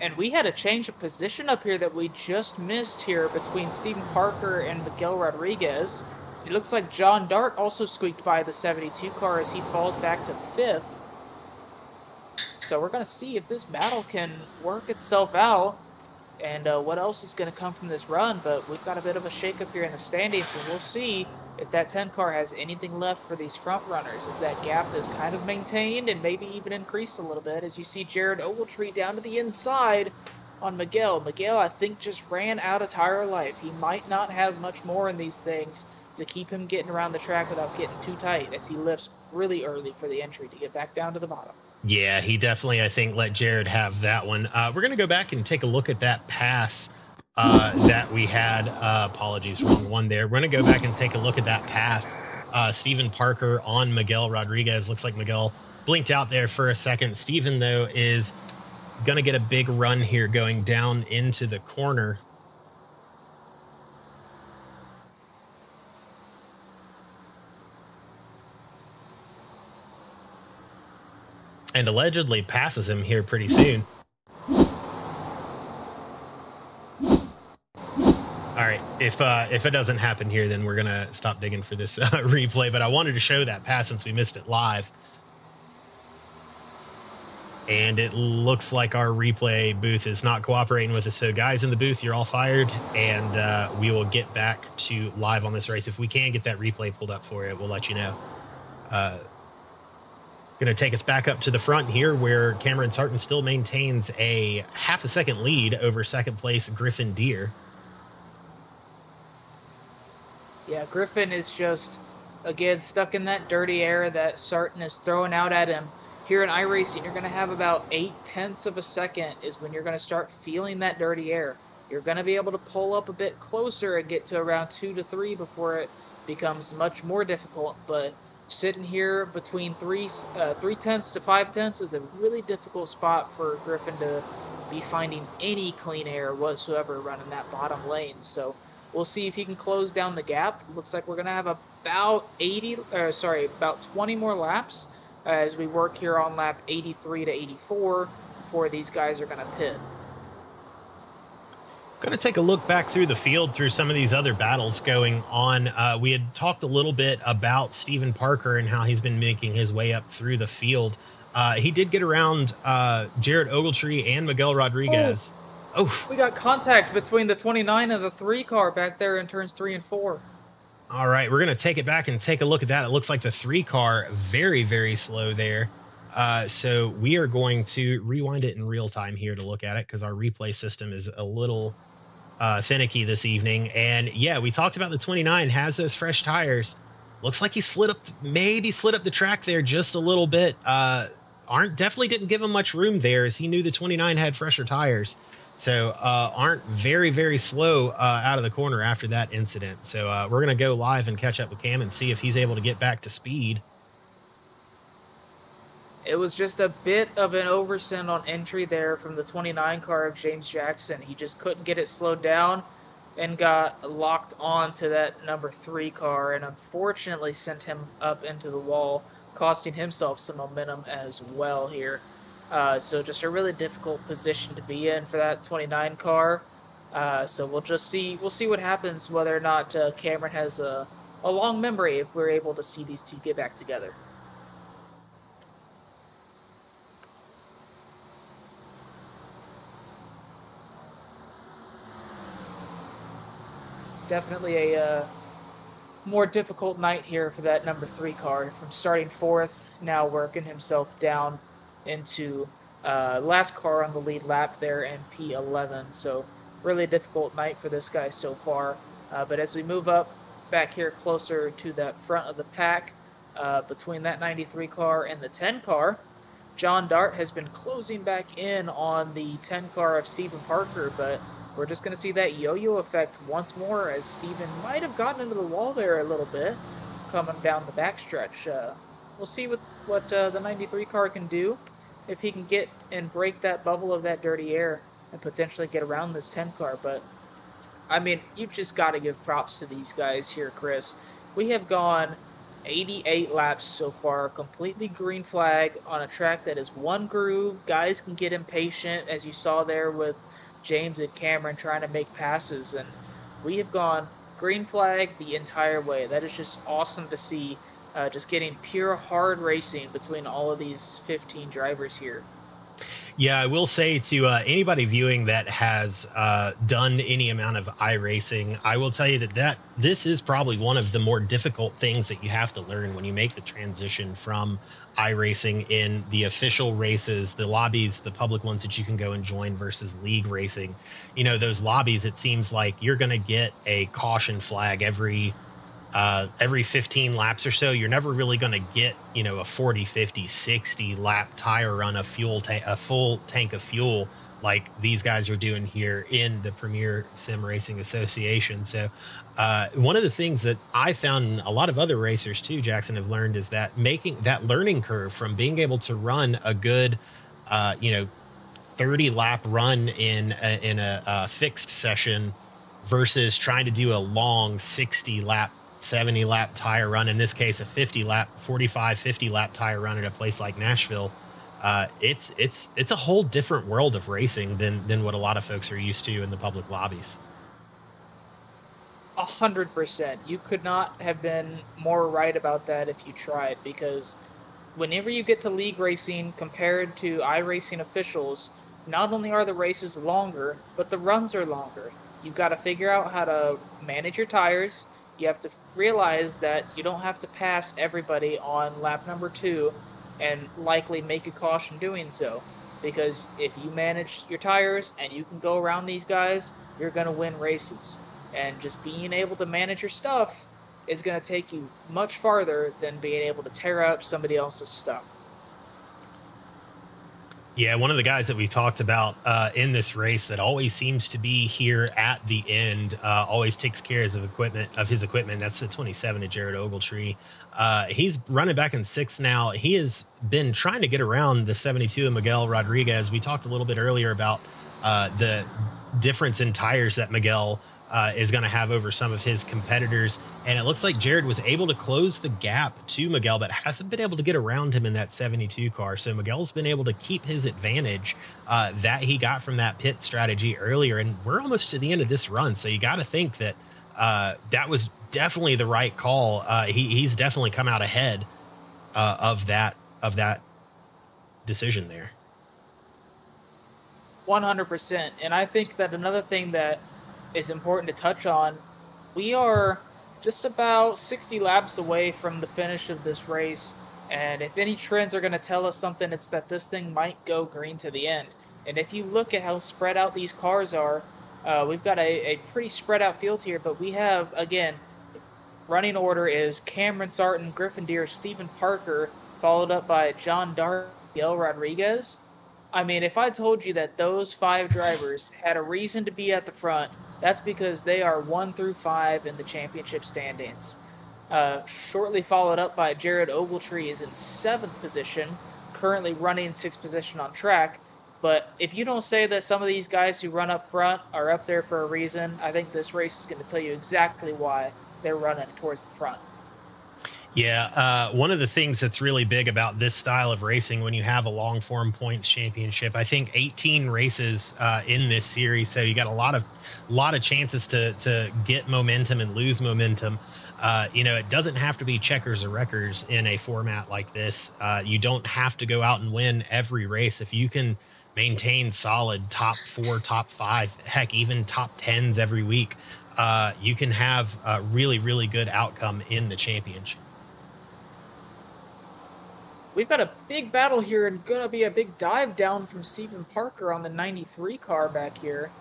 Speaker 1: And we had a change of position up here that we just missed here between Stephen Parker and Miguel Rodriguez. It looks like John Dart also squeaked by the 72 car as he falls back to 5th. So we're going to see if this battle can work itself out and what else is going to come from this run. But we've got a bit of a shakeup here in the standings, and we'll see if that 10 car has anything left for these front runners, as that gap is kind of maintained and maybe even increased a little bit, as you see Jared Ogletree down to the inside on Miguel. Miguel, I think, just ran out of tire life. He might not have much more in these things to keep him getting around the track without getting too tight, as he lifts really early for the entry to get back down to the bottom.
Speaker 2: Yeah, he definitely, I think, let Jared have that one. We're going to go back and take a look at that pass that we had. Apologies, wrong one there. We're going to go back and take a look at that pass. Steven Parker on Miguel Rodriguez. Looks like Miguel blinked out there for a second. Steven, though, is going to get a big run here going down into the corner. And allegedly passes him here pretty soon. All right, if it doesn't happen here, then we're gonna stop digging for this replay. But I wanted to show that pass since we missed it live. And it looks like our replay booth is not cooperating with us. So guys in the booth, you're all fired, and we will get back to live on this race. If we can get that replay pulled up for you, we'll let you know. Going to take us back up to the front here, where Cameron Sarton still maintains a half a second lead over second place Griffin Deere.
Speaker 1: Yeah, Griffin is just, again, stuck in that dirty air that Sarton is throwing out at him. Here in iRacing, you're going to have about 0.8 of a second is when you're going to start feeling that dirty air. You're going to be able to pull up a bit closer and get to around 2 to 3 before it becomes much more difficult, but sitting here between 3/10 to 5/10 is a really difficult spot for Griffin to be finding any clean air whatsoever running that bottom lane. So we'll see if he can close down the gap. Looks like we're going to have about 20 more laps as we work here on lap 83 to 84 before these guys are going to pit.
Speaker 2: Going to take a look back through the field through some of these other battles going on. We had talked a little bit about Steven Parker and how he's been making his way up through the field. He did get around Jared Ogletree and Miguel Rodriguez. Oh,
Speaker 1: we got contact between the 29 and the 3 car back there in turns 3 and 4.
Speaker 2: All right, we're going to take it back and take a look at that. It looks like the 3 car very, very slow there. So we are going to rewind it in real time here to look at it, because our replay system is a little finicky this evening. And yeah, we talked about the 29 has those fresh tires. Looks like he maybe slid up the track there just a little bit. Definitely didn't give him much room there, as he knew the 29 had fresher tires. So aren't very, very slow out of the corner after that incident. So we're going to go live and catch up with Cam and see if he's able to get back to speed.
Speaker 1: It was just a bit of an oversend on entry there from the 29 car of James Jackson. He just couldn't get it slowed down and got locked on to that number 3 car, and unfortunately sent him up into the wall, costing himself some momentum as well here. So just a really difficult position to be in for that 29 car. So we'll see what happens, whether or not Cameron has a long memory if we're able to see these two get back together. Definitely a more difficult night here for that number 3 car, from starting 4th, now working himself down into last car on the lead lap there in P11. So really difficult night for this guy so far. But as we move up back here closer to that front of the pack, between that 93 car and the 10 car, John Dart has been closing back in on the 10 car of Steven Parker, but we're just going to see that yo-yo effect once more, as Steven might have gotten into the wall there a little bit coming down the backstretch. We'll see what the 93 car can do, if he can get and break that bubble of that dirty air and potentially get around this 10 car. But, I mean, you've just got to give props to these guys here, Chris. We have gone 88 laps so far, completely green flag on a track that is one groove. Guys can get impatient, as you saw there with James and Cameron trying to make passes, and we have gone green flag the entire way. That is just awesome to see, just getting pure hard racing between all of these 15 drivers here.
Speaker 2: Yeah, I will say to anybody viewing that has done any amount of iRacing, I will tell you that this is probably one of the more difficult things that you have to learn when you make the transition from iRacing in the official races, the lobbies, the public ones that you can go and join versus league racing. You know, those lobbies, it seems like you're going to get a caution flag every 15 laps or so. You're never really going to get, you know, a 40, 50, 60 lap tire run of a full tank of fuel like these guys are doing here in the Premier Sim Racing Association. So one of the things that I found, and a lot of other racers too, Jackson, have learned, is that making that learning curve from being able to run a good, 30 lap run in a fixed session versus trying to do a long 60 lap, 70 lap tire run, in this case a 50 lap tire run at a place like Nashville. It's a whole different world of racing than what a lot of folks are used to in the public lobbies.
Speaker 1: 100%. You could not have been more right about that if you tried, because whenever you get to league racing compared to iRacing officials, not only are the races longer, but the runs are longer. You've got to figure out how to manage your tires. You have to realize that you don't have to pass everybody on lap number 2 and likely make a caution doing so. Because if you manage your tires and you can go around these guys, you're going to win races. And just being able to manage your stuff is going to take you much farther than being able to tear up somebody else's stuff.
Speaker 2: Yeah, one of the guys that we talked about in this race that always seems to be here at the end, always takes care of his equipment. That's the 27 of Jared Ogletree. He's running back in 6th now. He has been trying to get around the 72 of Miguel Rodriguez. We talked a little bit earlier about the difference in tires that Miguel is going to have over some of his competitors. And it looks like Jared was able to close the gap to Miguel, but hasn't been able to get around him in that 72 car. So Miguel's been able to keep his advantage that he got from that pit strategy earlier. And we're almost to the end of this run. So you got to think that that was definitely the right call. He's definitely come out ahead of that decision there.
Speaker 1: 100%. And I think that another thing that is important to touch on, we are just about 60 laps away from the finish of this race, and if any trends are going to tell us something, it's that this thing might go green to the end. And if you look at how spread out these cars are, we've got a pretty spread out field here, but we have, again, running order is Cameron Sarton, Griffin Deere, Stephen Parker, followed up by John Darby, Miguel Rodriguez. I mean, if I told you that those 5 drivers had a reason to be at the front, that's because they are 1 through 5 in the championship standings. Shortly followed up by Jared Ogletree is in 7th position, currently running 6th position on track. But if you don't say that some of these guys who run up front are up there for a reason, I think this race is going to tell you exactly why they're running towards the front.
Speaker 2: Yeah, one of the things that's really big about this style of racing when you have a long form points championship, I think 18 races in this series, so you got a lot of chances to get momentum and lose momentum. It doesn't have to be checkers or wreckers in a format like this. You don't have to go out and win every race. If you can maintain solid top 4, top 5, heck, even top 10s every week, you can have a really, really good outcome in the championship.
Speaker 1: We've got a big battle here and going to be a big dive down from Stephen Parker on the 93 car back here.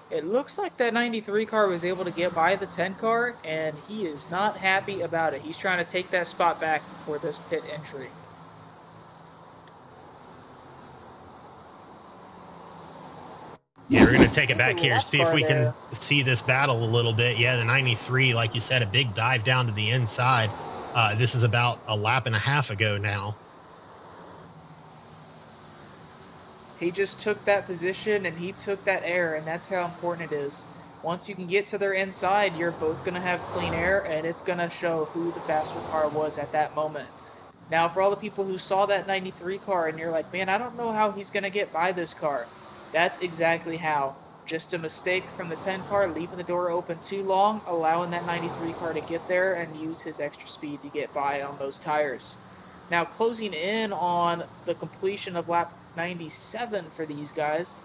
Speaker 1: It looks like that 93 car was able to get by the 10 car, and he is not happy about it. He's trying to take that spot back before this pit entry.
Speaker 2: Yeah, we're going to take it back here, see if we can see this battle a little bit. Yeah, the 93, like you said, a big dive down to the inside. This is about a lap and a half ago now.
Speaker 1: He just took that position and he took that air, and that's how important it is. Once you can get to their inside, you're both going to have clean air, and it's going to show who the faster car was at that moment. Now, for all the people who saw that 93 car and you're like, man, I don't know how he's going to get by this car. That's exactly how. Just a mistake from the 10 car, leaving the door open too long, allowing that 93 car to get there and use his extra speed to get by on those tires. Now, closing in on the completion of lap 97 for these guys.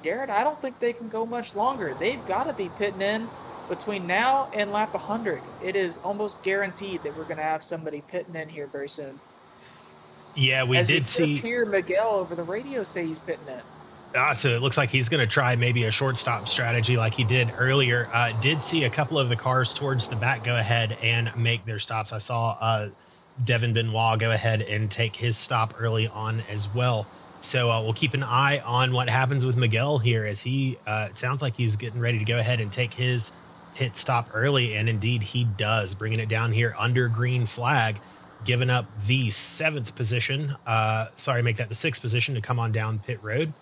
Speaker 1: Garrett, I don't think they can go much longer. They've got to be pitting in between now and lap 100. It is almost guaranteed that we're going to have somebody pitting in here very soon.
Speaker 2: Yeah, we
Speaker 1: As we
Speaker 2: did
Speaker 1: just
Speaker 2: see.
Speaker 1: hear Miguel over the radio say he's pitting in.
Speaker 2: So it looks like he's going to try maybe a shortstop strategy like he did earlier. Did see a couple of the cars towards the back go ahead and make their stops. I saw Devin Benoit go ahead and take his stop early on as well. So we'll keep an eye on what happens with Miguel here as he it sounds like he's getting ready to go ahead and take his pit stop early. And indeed he does, bringing it down here under green flag, giving up the 7th position. Make that the 6th position to come on down pit road.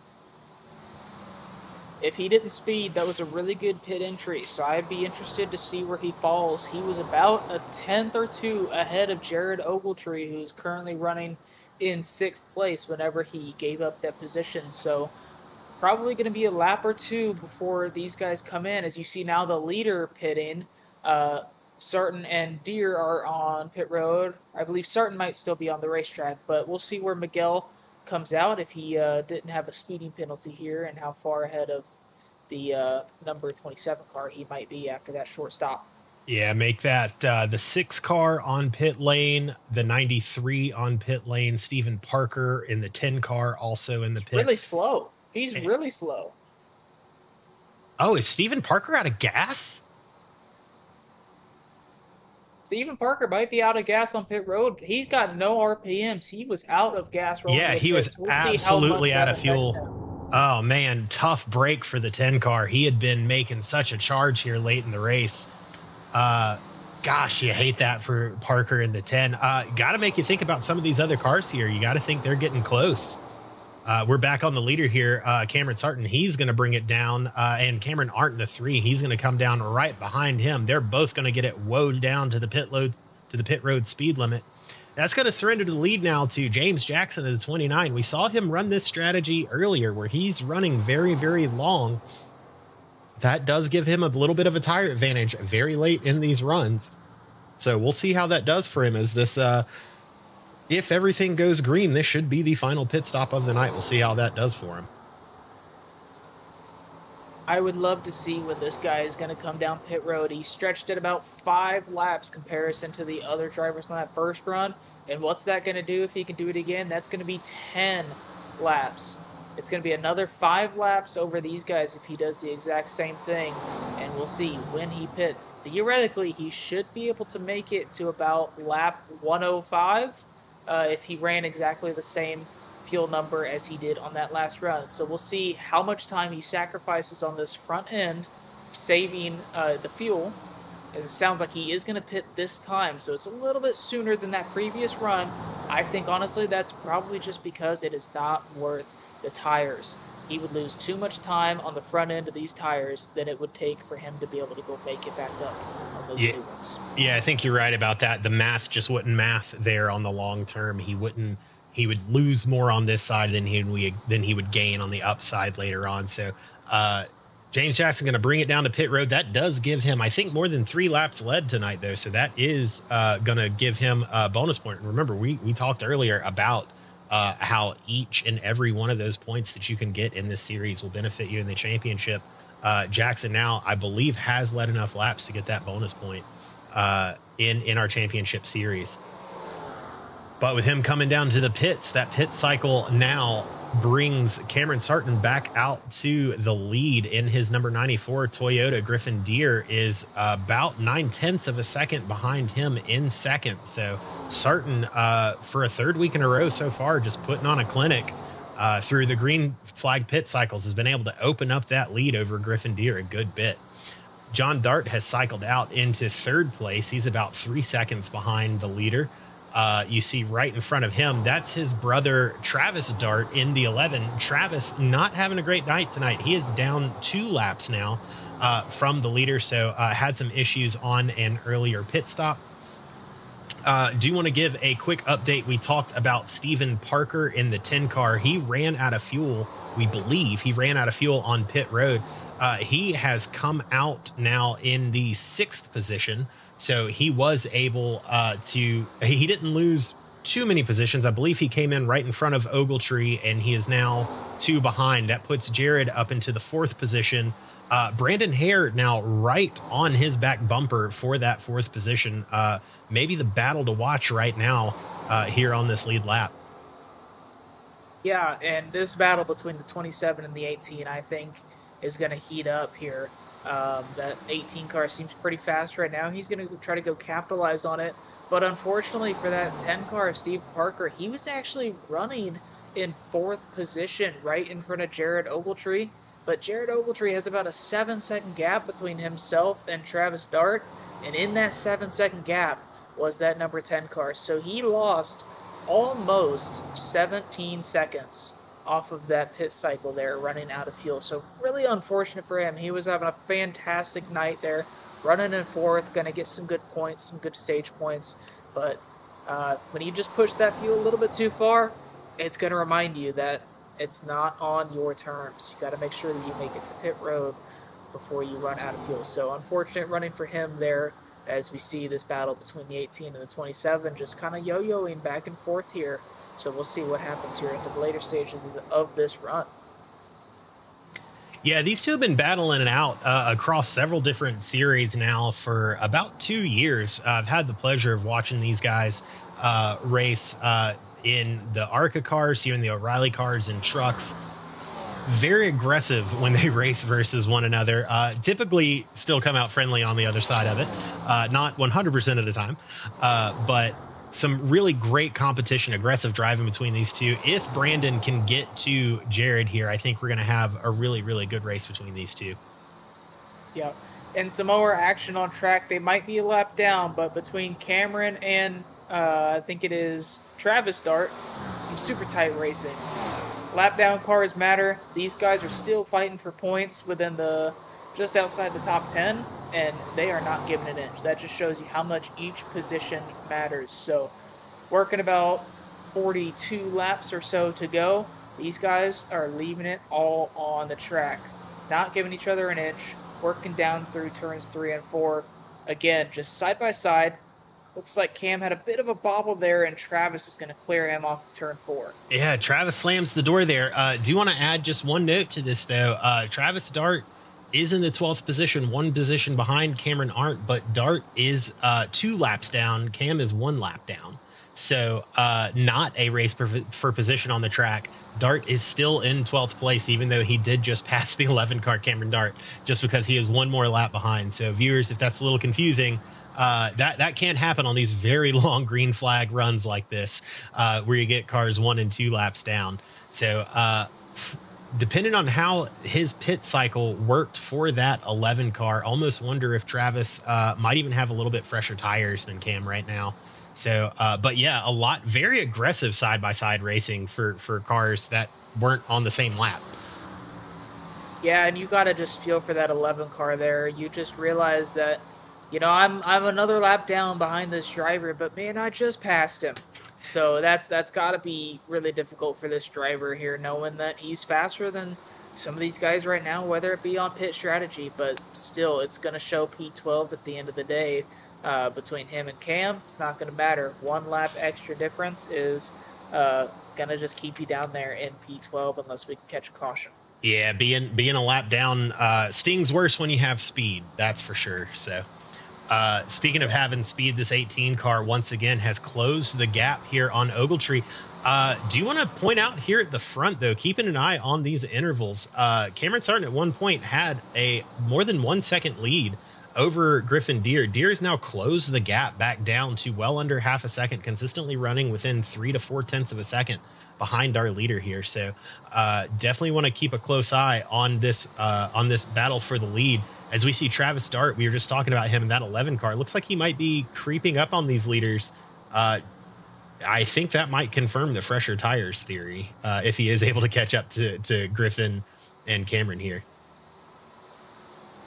Speaker 1: If he didn't speed, that was a really good pit entry, so I'd be interested to see where he falls. He was about a 10th or 2 ahead of Jared Ogletree, who's currently running in 6th place whenever he gave up that position. So probably going to be a lap or 2 before these guys come in. As you see now, the leader pitting, Sarton and Deere are on pit road. I believe Sarton might still be on the racetrack, but we'll see where Miguel comes out if he didn't have a speeding penalty here and how far ahead of the number 27 car he might be after that short stop.
Speaker 2: Yeah, make that the 6 car on pit lane, the 93 on pit lane, Stephen Parker in the 10 car also in the pits.
Speaker 1: Really slow. He's really slow.
Speaker 2: Oh, is Stephen Parker out of gas?
Speaker 1: Stephen Parker might be out of gas on pit road. He's got no RPMs. He was out of gas.
Speaker 2: Yeah, he was absolutely out of fuel. Oh, man, tough break for the 10 car. He had been making such a charge here late in the race. Gosh, you hate that for Parker in the 10. Got to make you think about some of these other cars here. You got to think they're getting close. We're back on the leader here. Cameron Sarton, he's going to bring it down. And Cameron Arndt in the 3, he's going to come down right behind him. They're both going to get it woed down to the pit road speed limit. That's going to surrender the lead now to James Jackson at the 29. We saw him run this strategy earlier where he's running very, very long. That does give him a little bit of a tire advantage very late in these runs. So we'll see how that does for him as this, if everything goes green, this should be the final pit stop of the night. We'll see how that does for him.
Speaker 1: I would love to see when this guy is going to come down pit road. He stretched it about 5 laps comparison to the other drivers on that first run. And what's that going to do if he can do it again? That's going to be 10 laps. It's going to be another 5 laps over these guys if he does the exact same thing. And we'll see when he pits. Theoretically, he should be able to make it to about lap 105 if he ran exactly the same fuel number as he did on that last run. So we'll see how much time he sacrifices on this front end, saving the fuel, as it sounds like he is going to pit this time. So it's a little bit sooner than that previous run. I think, honestly, that's probably just because it is not worth the tires. He would lose too much time on the front end of these tires than it would take for him to be able to go make it back up on those new ones.
Speaker 2: Yeah, I think you're right about that. The math just wouldn't math there on the long term. He would lose more on this side than he would gain on the upside later on. So James Jackson going to bring it down to pit road. That does give him, I think, more than 3 laps led tonight, though. So that is going to give him a bonus point. And remember, we talked earlier about how each and every one of those points that you can get in this series will benefit you in the championship. Jackson now, I believe, has led enough laps to get that bonus point in our championship series. But with him coming down to the pits, that pit cycle now brings Cameron Sarton back out to the lead in his number 94 Toyota. Griffin Deere is about 9/10 of a second behind him in second. So Sarton, for a 3rd week in a row so far, just putting on a clinic through the green flag pit cycles, has been able to open up that lead over Griffin Deere a good bit. John Dart has cycled out into 3rd place. He's about 3 seconds behind the leader. You see right in front of him, that's his brother Travis Dart in the 11. Travis not having a great night tonight. He is down 2 laps now from the leader, so had some issues on an earlier pit stop. Do you want to give a quick update? We talked about Stephen Parker in the 10 car. He ran out of fuel. We believe he ran out of fuel on pit road. He has come out now in the 6th position. So he was able he didn't lose too many positions. I believe he came in right in front of Ogletree, and he is now 2 behind. That puts Jared up into the 4th position. Brandon Hare now right on his back bumper for that 4th position. Maybe the battle to watch right now here on this lead lap.
Speaker 1: Yeah, and this battle between the 27 and the 18, I think, is going to heat up here. That 18 car seems pretty fast right now. He's going to try to go capitalize on it. But unfortunately for that 10 car of Steve Parker, he was actually running in 4th position right in front of Jared Ogletree. But Jared Ogletree has about a 7-second gap between himself and Travis Dart. And in that 7-second gap was that number 10 car. So he lost almost 17 seconds off of that pit cycle there, running out of fuel. So really unfortunate for him. He was having a fantastic night there, running in 4th, going to get some good points, some good stage points. But when you just push that fuel a little bit too far, it's going to remind you that it's not on your terms. You got to make sure that you make it to pit road before you run out of fuel. So unfortunate running for him there, as we see this battle between the 18 and the 27 just kind of yo-yoing back and forth here. So we'll see what happens here into the later stages of this run.
Speaker 2: Yeah, these two have been battling it out across several different series now for about 2 years. I've had the pleasure of watching these guys race in the ARCA cars, here in the O'Reilly cars and trucks. Very aggressive when they race versus one another. Typically still come out friendly on the other side of it. Not 100% of the time, but some really great competition, aggressive driving between these two. If Brandon can get to Jared here, I think we're going to have a really, really good race between these two.
Speaker 1: Yeah, and some more action on track. They might be a lap down, but between Cameron and I think it is Travis Dart, some super tight racing. Lap down cars matter. These guys are still fighting for points within the just outside the top 10, and they are not giving an inch. That just shows you how much each position matters. So working about 42 laps or so to go, these guys are leaving it all on the track, not giving each other an inch, working down through turns 3 and 4. Again, just side by side. Looks like Cam had a bit of a bobble there, and Travis is going to clear him off of turn 4.
Speaker 2: Yeah, Travis slams the door there. Do want to add just one note to this, though. Travis Dart is in the 12th position, 1 position behind Cameron Arndt, but Dart is 2 laps down. Cam is 1 lap down. So not a race for position on the track. Dart is still in 12th place, even though he did just pass the 11 car Cameron Dart, just because he is 1 more lap behind. So viewers, if that's a little confusing, that can't happen on these very long green flag runs like this, where you get cars 1 and 2 laps down. So depending on how his pit cycle worked for that 11 car, almost wonder if Travis might even have a little bit fresher tires than Cam right now. So, but yeah, a lot, very aggressive side-by-side racing for cars that weren't on the same lap.
Speaker 1: Yeah, and you got to just feel for that 11 car there. You just realize that, you know, I'm another lap down behind this driver, but man, I just passed him. So that's got to be really difficult for this driver here, knowing that he's faster than some of these guys right now, whether it be on pit strategy, but still, it's going to show P12 at the end of the day. Between him and Cam, it's not going to matter. 1 lap extra difference is going to just keep you down there in P12 unless we can catch a caution.
Speaker 2: Yeah, being a lap down stings worse when you have speed, that's for sure. So speaking of having speed, this 18 car once again has closed the gap here on Ogletree. Do you want to point out here at the front, though, keeping an eye on these intervals, Cameron Sarton at one point had a more than 1 second lead over Griffin Deere. Deere has now closed the gap back down to well under half a second, consistently running within 3 to 4 tenths of a second behind our leader here. So definitely want to keep a close eye on this battle for the lead. As we see Travis Dart, we were just talking about him in that 11 car. Looks like he might be creeping up on these leaders. I think that might confirm the fresher tires theory if he is able to catch up to Griffin and Cameron here.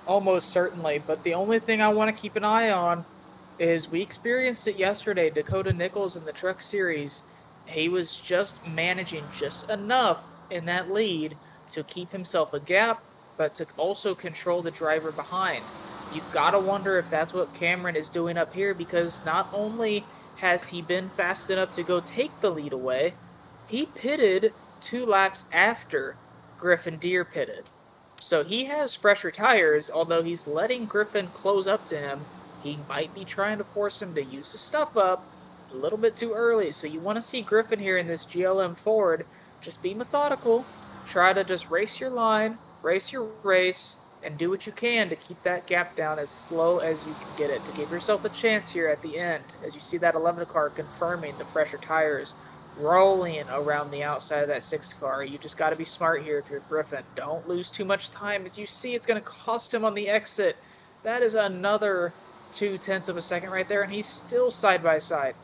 Speaker 1: Almost certainly, but the only thing I want to keep an eye on is we experienced it yesterday. Dakota Nichols in the Truck Series, he was just managing just enough in that lead to keep himself a gap, but to also control the driver behind. You've got to wonder if that's what Cameron is doing up here, because not only has he been fast enough to go take the lead away, he pitted 2 laps after Griffin Deer pitted. So he has fresher tires, although he's letting Griffin close up to him. He might be trying to force him to use his stuff up a little bit too early. So you want to see Griffin here in this GLM Ford just be methodical, try to just race your line, race your race, and do what you can to keep that gap down as slow as you can get it, to give yourself a chance here at the end, as you see that 11 car confirming the fresher tires, rolling around the outside of that 6 car. You just got to be smart here if you're Griffin. Don't lose too much time. As you see, it's going to cost him on the exit. That is another 0.2 of a second right there, and he's still side by side.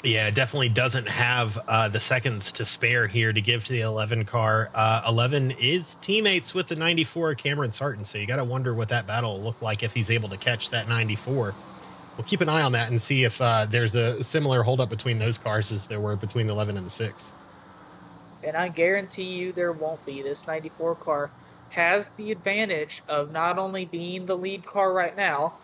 Speaker 2: Yeah, it definitely doesn't have the seconds to spare here to give to the 11 car. 11 is teammates with the 94 Cameron Sarton, so you got to wonder what that battle will look like if he's able to catch that 94. We'll keep an eye on that and see if there's a similar holdup between those cars as there were between the 11 and the 6.
Speaker 1: And I guarantee you there won't be. This 94 car has the advantage of not only being the lead car right now,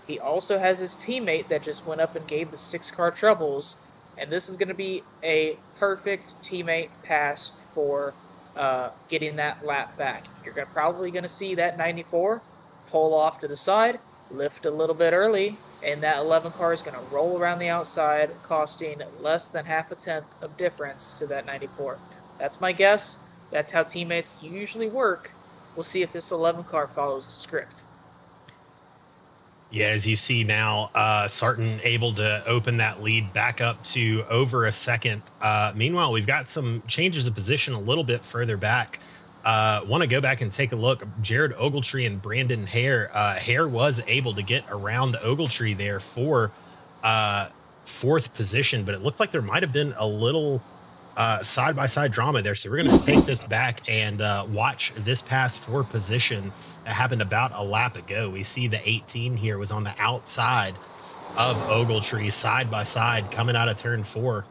Speaker 1: he also has his teammate that just went up and gave the 6 car troubles. And this is going to be a perfect teammate pass for getting that lap back. You're probably going to see that 94 pull off to the side, lift a little bit early, and that 11 car is going to roll around the outside, costing less than 0.5 of difference to that 94. That's my guess. That's how teammates usually work. We'll see if this 11 car follows the script.
Speaker 2: Yeah, as you see now, Sarton able to open that lead back up to over a second. Meanwhile, we've got some changes of position a little bit further back. Want to go back and take a look. Jared Ogletree and Brandon Hare. Hare was able to get around Ogletree there for 4th position, but it looked like there might have been a little side-by-side drama there. So we're going to take this back and watch this pass for position that happened about a lap ago. We see the 18 here was on the outside of Ogletree, side-by-side, coming out of turn 4.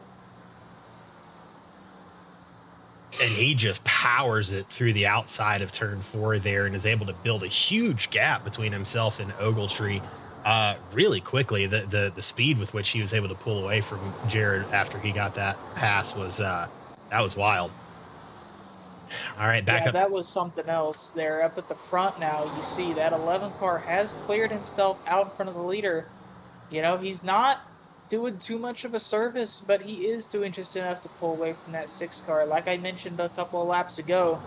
Speaker 2: And he just powers it through the outside of turn 4 there and is able to build a huge gap between himself and Ogletree really quickly. The speed with which he was able to pull away from Jared after he got that pass was that was wild. All right, back up.
Speaker 1: That was something else there. Up at the front now, you see that 11 car has cleared himself out in front of the leader. You know, he's not doing too much of a service, but he is doing just enough to pull away from that 6 car. Like I mentioned a couple of laps ago,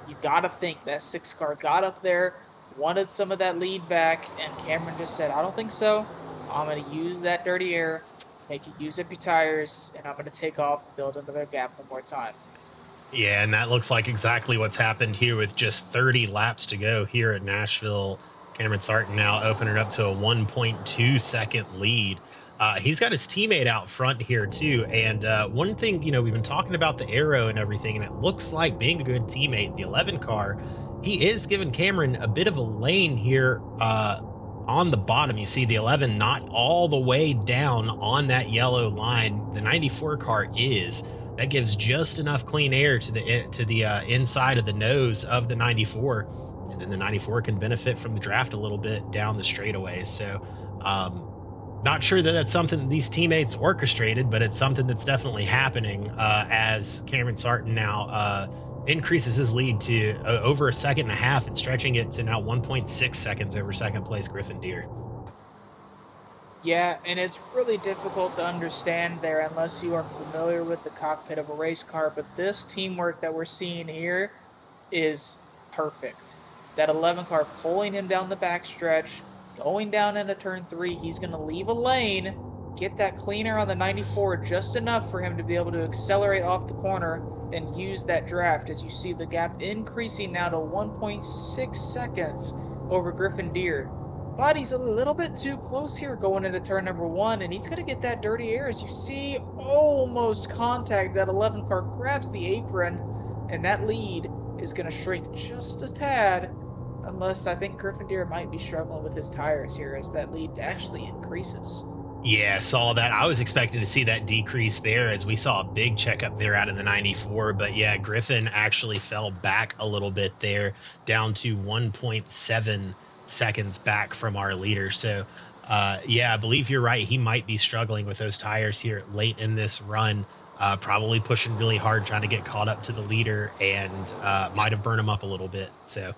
Speaker 1: you got to think that 6 car got up there, wanted some of that lead back, and Cameron just said, I don't think so. I'm going to use that dirty air, make you use up your tires, and I'm going to take off and build another gap one more time.
Speaker 2: Yeah, and that looks like exactly what's happened here with just 30 laps to go here at Nashville. Cameron Sarton now opening up to a 1.2 second lead. He's got his teammate out front here too. And one thing, you know, we've been talking about the aero and everything, and it looks like being a good teammate, the 11 car, he is giving Cameron a bit of a lane here on the bottom. You see the 11 not all the way down on that yellow line. The 94 car is. That gives just enough clean air to the inside of the nose of the 94, and then the 94 can benefit from the draft a little bit down the straightaways. So not sure that that's something that these teammates orchestrated, but it's something that's definitely happening as Cameron Sarton now increases his lead to over 1.5 seconds and stretching it to now 1.6 seconds over second place Griffin Deer.
Speaker 1: Yeah, and it's really difficult to understand there unless you are familiar with the cockpit of a race car, but this teamwork that we're seeing here is perfect. That 11 car pulling him down the backstretch, going down into turn 3, he's going to leave a lane, get that cleaner on the 94 just enough for him to be able to accelerate off the corner and use that draft, as you see the gap increasing now to 1.6 seconds over Griffin Deer. But he's a little bit too close here going into turn number 1, and he's going to get that dirty air. As you see, almost contact. That 11 car grabs the apron, and that lead is going to shrink just a tad, unless I think Griffin Deer might be struggling with his tires here as that lead actually increases.
Speaker 2: Yeah, saw that. I was expecting to see that decrease there as we saw a big checkup there out of the 94. But yeah, Griffin actually fell back a little bit there down to 1.7 seconds back from our leader. So, yeah, I believe you're right. He might be struggling with those tires here late in this run, probably pushing really hard, trying to get caught up to the leader, and might have burned him up a little bit. So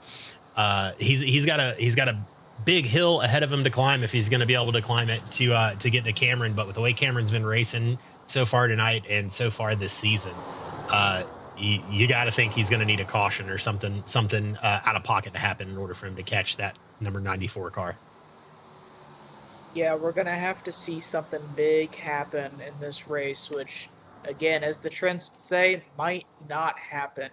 Speaker 2: he's got a big hill ahead of him to climb if he's going to be able to climb it to get to Cameron. But with the way Cameron's been racing so far tonight and so far this season, you got to think he's going to need a caution or something out of pocket to happen in order for him to catch that number 94 car.
Speaker 1: Yeah, we're going to have to see something big happen in this race, which, again, as the trends would say, might not happen.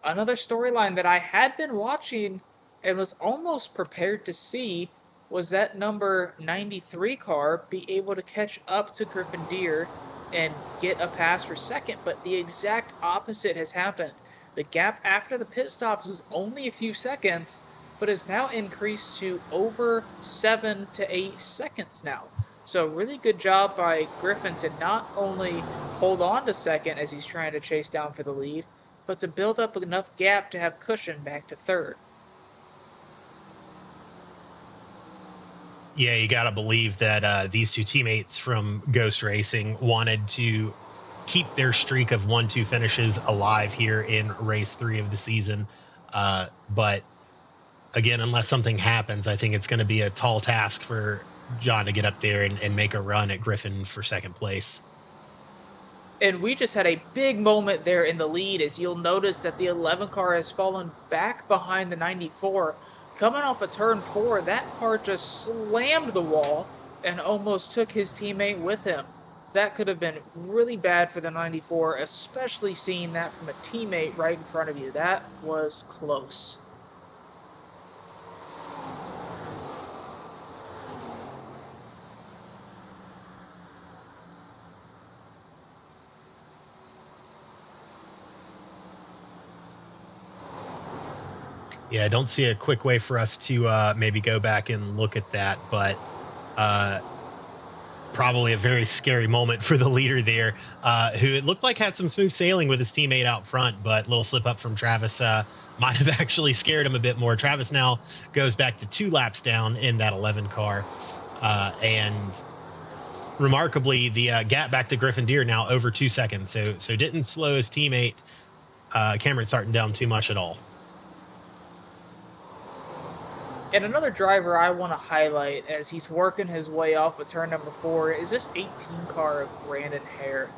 Speaker 1: Another storyline that I had been watching and was almost prepared to see was that number 93 car be able to catch up to Griffin Deer and get a pass for second, but the exact opposite has happened. The gap after the pit stops was only a few seconds, but has now increased to over 7 to 8 seconds now. So really good job by Griffin to not only hold on to second as he's trying to chase down for the lead, but to build up enough gap to have cushion back to third.
Speaker 2: Yeah, you got to believe that these two teammates from Ghost Racing wanted to keep their streak of 1-2 finishes alive here in race 3 of the season. But again, unless something happens, I think it's going to be a tall task for John to get up there and make a run at Griffin for second place.
Speaker 1: And we just had a big moment there in the lead, as you'll notice that the 11 car has fallen back behind the 94. Coming off of turn 4, that car just slammed the wall and almost took his teammate with him. That could have been really bad for the 94, especially seeing that from a teammate right in front of you. That was close.
Speaker 2: Yeah, I don't see a quick way for us to maybe go back and look at that, but probably a very scary moment for the leader there, who it looked like had some smooth sailing with his teammate out front, but a little slip up from Travis might have actually scared him a bit more. Travis now goes back to 2 laps down in that 11 car, and remarkably, the gap back to Griffin Deer now over 2 seconds, so didn't slow his teammate Cameron Sarton down too much at all.
Speaker 1: And another driver I want to highlight as he's working his way off of turn number 4 is this 18 car of Brandon Hare.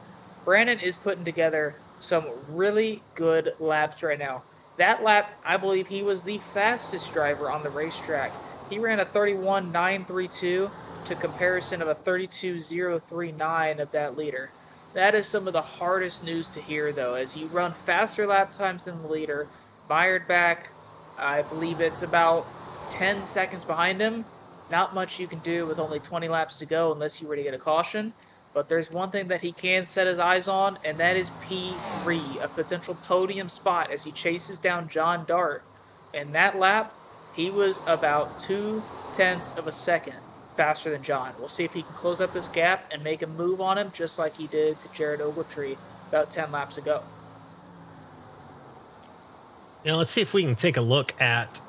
Speaker 1: Brandon is putting together some really good laps right now. That lap, I believe he was the fastest driver on the racetrack. He ran a 31.932 to comparison of a 32.039 of that leader. That is some of the hardest news to hear, though, as you run faster lap times than the leader. Mired back, I believe it's about 10 seconds behind him. Not much you can do with only 20 laps to go unless you were to get a caution. But there's one thing that he can set his eyes on, and that is P3, a potential podium spot as he chases down John Dart. In that lap, he was about 0.2 of a second faster than John. We'll see if he can close up this gap and make a move on him just like he did to Jared Ogletree about 10 laps ago.
Speaker 2: Now, let's see if we can take a look at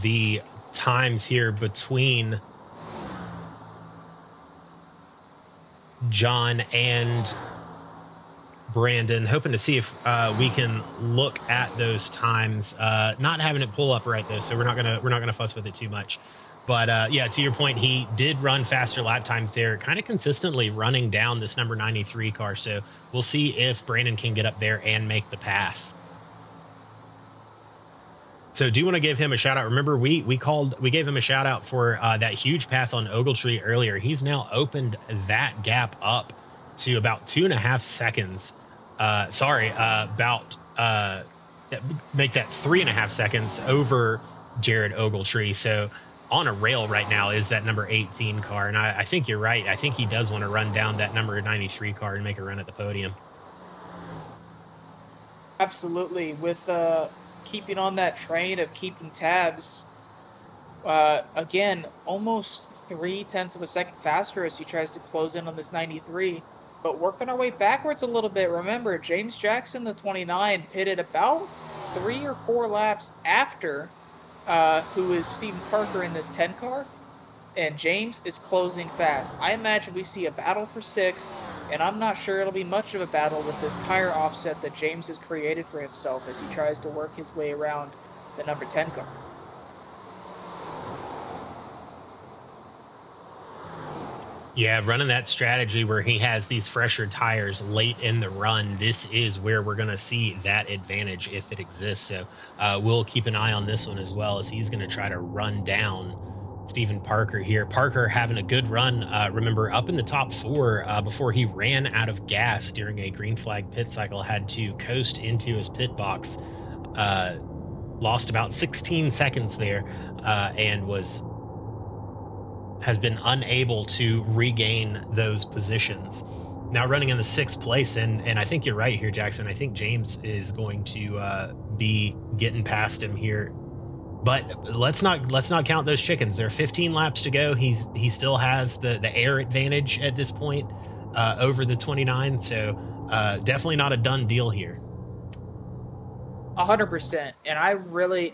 Speaker 2: the times here between John and Brandon. Hoping to see if we can look at those times. Not having it pull up right though, so we're not gonna fuss with it too much. But yeah, to your point, he did run faster lap times there, kind of consistently running down this number 93 car. So we'll see if Brandon can get up there and make the pass. So do you want to give him a shout out? Remember, we gave him a shout out for that huge pass on Ogletree earlier. He's now opened that gap up to about 2.5 seconds. Make that 3.5 seconds over Jared Ogletree. So on a rail right now is that number 18 car. And I think you're right. I think he does want to run down that number 93 car and make a run at the podium.
Speaker 1: Absolutely. With keeping on that train of keeping tabs, again, almost 0.3 of a second faster as he tries to close in on this 93, but working our way backwards a little bit. Remember, James Jackson, the 29, pitted about 3 or 4 laps after who is Stephen Parker in this 10 car, and James is closing fast. I imagine we see a battle for 6th, and I'm not sure it'll be much of a battle with this tire offset that James has created for himself as he tries to work his way around the number 10 car.
Speaker 2: Yeah, running that strategy where he has these fresher tires late in the run, this is where we're going to see that advantage if it exists. So we'll keep an eye on this one as well, as he's going to try to run down Stephen Parker here. Parker having a good run, remember, up in the top 4 before he ran out of gas during a green flag pit cycle, had to coast into his pit box. Lost about 16 seconds there, and has been unable to regain those positions. Now running in the 6th place, and I think you're right here, Jackson. I think James is going to be getting past him here. But let's not count those chickens. There are 15 laps to go. He still has the air advantage at this point over the 29. So definitely not a done deal here.
Speaker 1: 100%. And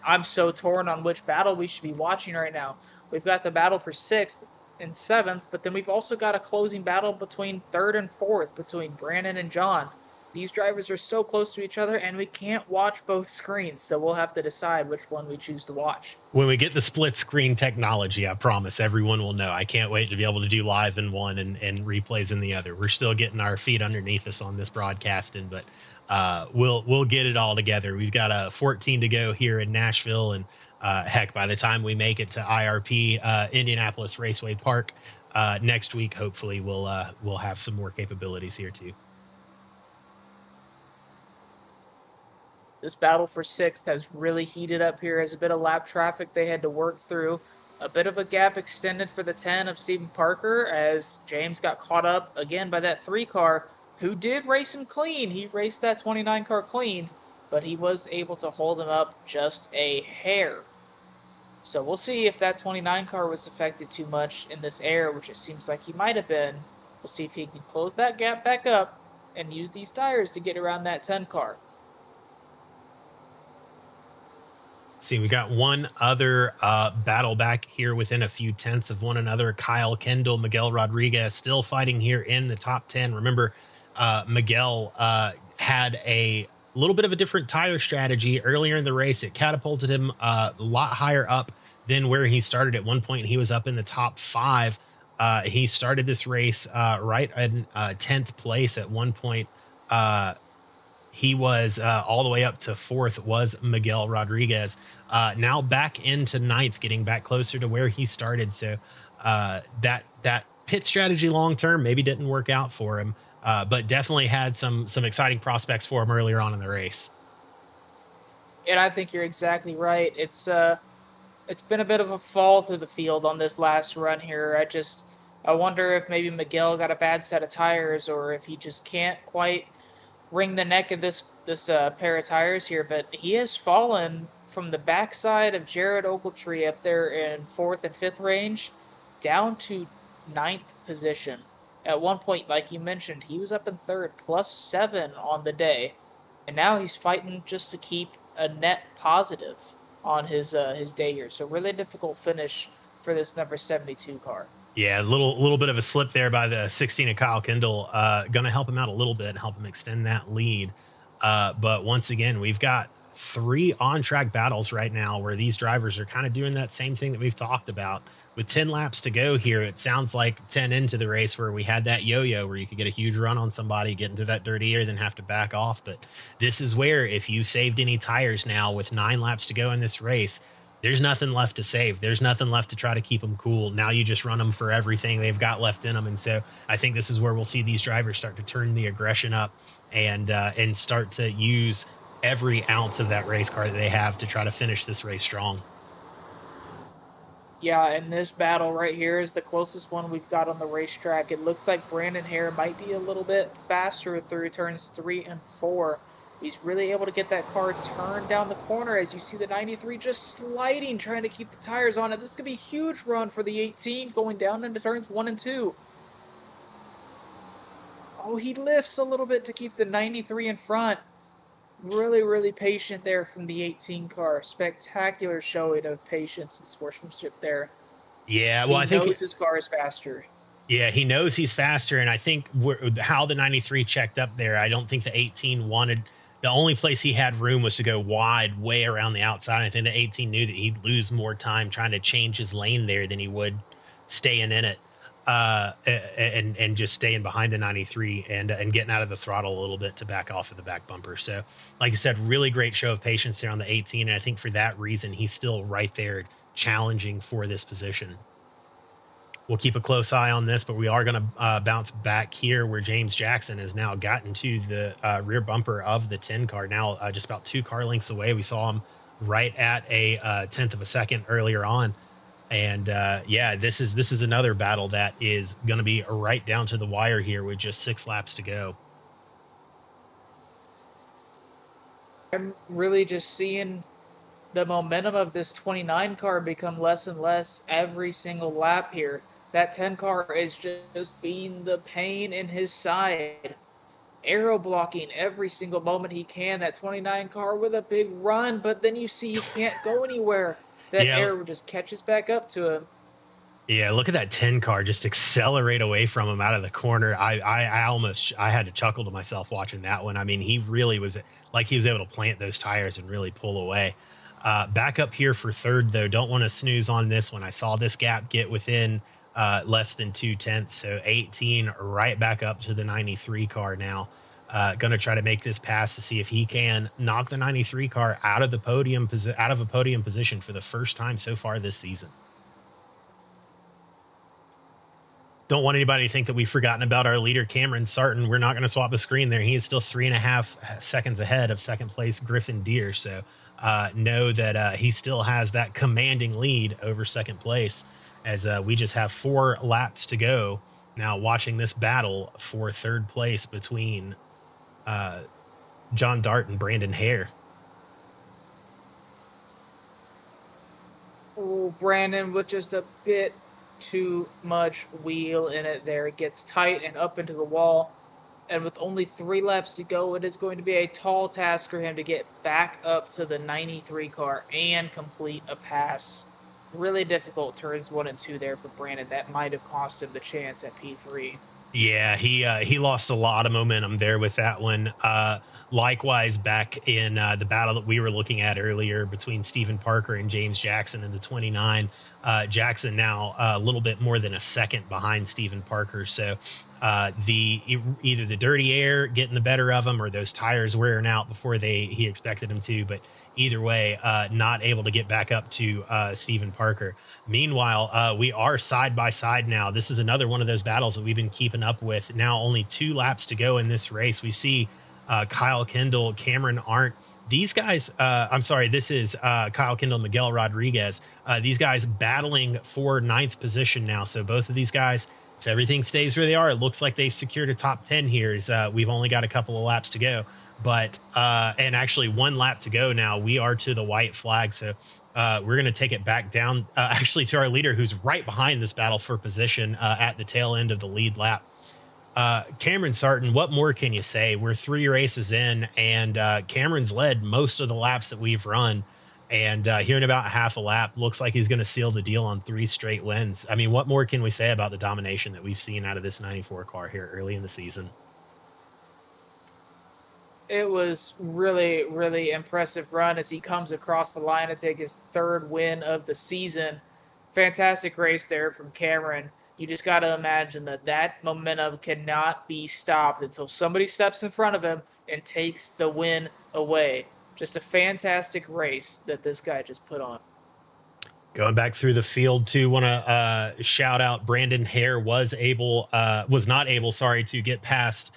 Speaker 1: I'm so torn on which battle we should be watching right now. We've got the battle for 6th and 7th, but then we've also got a closing battle between 3rd and 4th between Brandon and John. These drivers are so close to each other, and we can't watch both screens, so we'll have to decide which one we choose to watch.
Speaker 2: When we get the split screen technology, I promise everyone will know. I can't wait to be able to do live in one and replays in the other. We're still getting our feet underneath us on this broadcasting, but we'll get it all together. We've got 14 to go here in Nashville, and heck, by the time we make it to IRP, Indianapolis Raceway Park next week, hopefully we'll have some more capabilities here too.
Speaker 1: This battle for 6th has really heated up here as a bit of lap traffic they had to work through. A bit of a gap extended for the 10 of Stephen Parker as James got caught up again by that 3 car, who did race him clean. He raced that 29 car clean, but he was able to hold him up just a hair. So we'll see if that 29 car was affected too much in this air, which it seems like he might have been. We'll see if he can close that gap back up and use these tires to get around that 10 car.
Speaker 2: See, we got one other battle back here within a few tenths of one another. Kyle Kendall, Miguel Rodriguez still fighting here in the top 10. Remember, Miguel had a little bit of a different tire strategy earlier in the race. It catapulted him a lot higher up than where he started. At one point, he was up in the top 5. He started this race right in 10th place. At one point, he was all the way up to 4th, was Miguel Rodriguez. Now back into 9th, getting back closer to where he started. So that pit strategy long term maybe didn't work out for him, but definitely had some exciting prospects for him earlier on in the race.
Speaker 1: And I think you're exactly right. It's been a bit of a fall through the field on this last run here. I wonder if maybe Miguel got a bad set of tires, or if he just can't quite wring the neck of this pair of tires here. But he has fallen from the backside of Jared Ogletree up there in 4th and 5th range down to 9th position. At one point, like you mentioned, he was up in 3rd, +7 on the day, and now he's fighting just to keep a net positive on his day here. So really difficult finish for this number 72 car.
Speaker 2: Yeah, a little bit of a slip there by the 16 of Kyle Kendall. Going to help him out a little bit, help him extend that lead. But once again, we've got 3 on-track battles right now where these drivers are kind of doing that same thing that we've talked about. With 10 laps to go here, it sounds like 10 into the race where we had that yo-yo where you could get a huge run on somebody, get into that dirty air, then have to back off. But this is where, if you saved any tires now with 9 laps to go in this race, there's nothing left to save. There's nothing left to try to keep them cool. Now you just run them for everything they've got left in them. And so I think this is where we'll see these drivers start to turn the aggression up and start to use every ounce of that race car that they have to try to finish this race strong.
Speaker 1: Yeah, and this battle right here is the closest one we've got on the racetrack. It looks like Brandon Hare might be a little bit faster through turns 3 and 4. He's really able to get that car turned down the corner as you see the 93 just sliding, trying to keep the tires on it. This could be a huge run for the 18 going down into turns 1 and 2. Oh, he lifts a little bit to keep the 93 in front. Really, really patient there from the 18 car. Spectacular showing of patience and sportsmanship there.
Speaker 2: Yeah, well,
Speaker 1: He
Speaker 2: I think
Speaker 1: knows his car is faster.
Speaker 2: yeah, he knows he's faster, and I think how the 93 checked up there. I don't think the 18 wanted. The only place he had room was to go wide, way around the outside. I think the 18 knew that he'd lose more time trying to change his lane there than he would staying in it, and just staying behind the 93 and getting out of the throttle a little bit to back off of the back bumper. So, like you said, really great show of patience there on the 18, and I think for that reason he's still right there challenging for this position. We'll keep a close eye on this, but we are going to bounce back here where James Jackson has now gotten to the rear bumper of the 10 car. Now, just about 2 car lengths away. We saw him right at a tenth of a second earlier on. And yeah, this is another battle that is going to be right down to the wire here with just 6 laps to go.
Speaker 1: I'm really just seeing the momentum of this 29 car become less and less every single lap here. That 10 car is just being the pain in his side. Aero blocking every single moment he can. That 29 car with a big run, but then you see he can't go anywhere. That
Speaker 2: Yeah,
Speaker 1: air just catches back up to him.
Speaker 2: yeah, look at that 10 car just accelerate away from him out of the corner. I had to chuckle to myself watching that one. I mean, he really was like he was able to plant those tires and really pull away. Back up here for third, though. Don't want to snooze on this one. I saw this gap get within less than 2 tenths. So 18 right back up to the 93 car now. Going to try to make this pass to see if he can knock the 93 car out of a podium position for the first time so far this season. Don't want anybody to think that we've forgotten about our leader, Cameron Sarton. We're not going to swap the screen there. He is still 3.5 seconds ahead of second place Griffin Deere. So know that he still has that commanding lead over second place as we just have 4 laps to go. Now watching this battle for third place between John Dart and Brandon Hare.
Speaker 1: Oh, Brandon with just a bit too much wheel in it there. It gets tight and up into the wall. And with only 3 laps to go, it is going to be a tall task for him to get back up to the 93 car and complete a pass. Really difficult turns 1 and 2 there for Brandon. That might have cost him the chance at P3.
Speaker 2: Yeah, he lost a lot of momentum there with that one. Likewise, back in the battle that we were looking at earlier between Stephen Parker and James Jackson in the 29, Jackson now a little bit more than a second behind Stephen Parker. So either the dirty air getting the better of him or those tires wearing out before he expected him to. But either way, not able to get back up to Stephen Parker. Meanwhile, we are side by side now. This is another one of those battles that we've been keeping up with. Now only 2 laps to go in this race. We see Kyle Kendall, Cameron Arndt. These guys, I'm sorry, this is Kyle Kendall, Miguel Rodriguez. These guys battling for 9th position now. So both of these guys, if everything stays where they are, it looks like they've secured a top 10 here. We've only got a couple of laps to go. But and actually 1 lap to go now. We are to the white flag. So we're going to take it back down actually to our leader, who's right behind this battle for position at the tail end of the lead lap. Cameron Sarton, what more can you say? We're 3 races in, and Cameron's led most of the laps that we've run. And here in about half a lap, looks like he's going to seal the deal on 3 straight wins. I mean, what more can we say about the domination that we've seen out of this 94 car here early in the season?
Speaker 1: It was really, really impressive run as he comes across the line to take his 3rd win of the season. Fantastic race there from Cameron. You just got to imagine that momentum cannot be stopped until somebody steps in front of him and takes the win away. Just a fantastic race that this guy just put on.
Speaker 2: Going back through the field too, want to shout out Brandon Hare was not able, sorry, to get past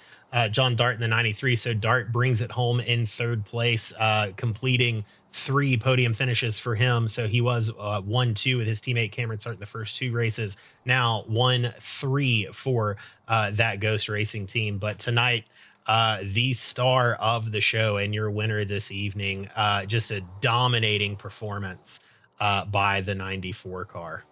Speaker 2: John Dart in the 93. So Dart brings it home in 3rd place, completing 3 podium finishes for him. So he was 1-2 with his teammate Cameron Sarton the first 2 races. Now 1-3 for that Ghost Racing team. But tonight, the star of the show and your winner this evening, just a dominating performance by the 94 car.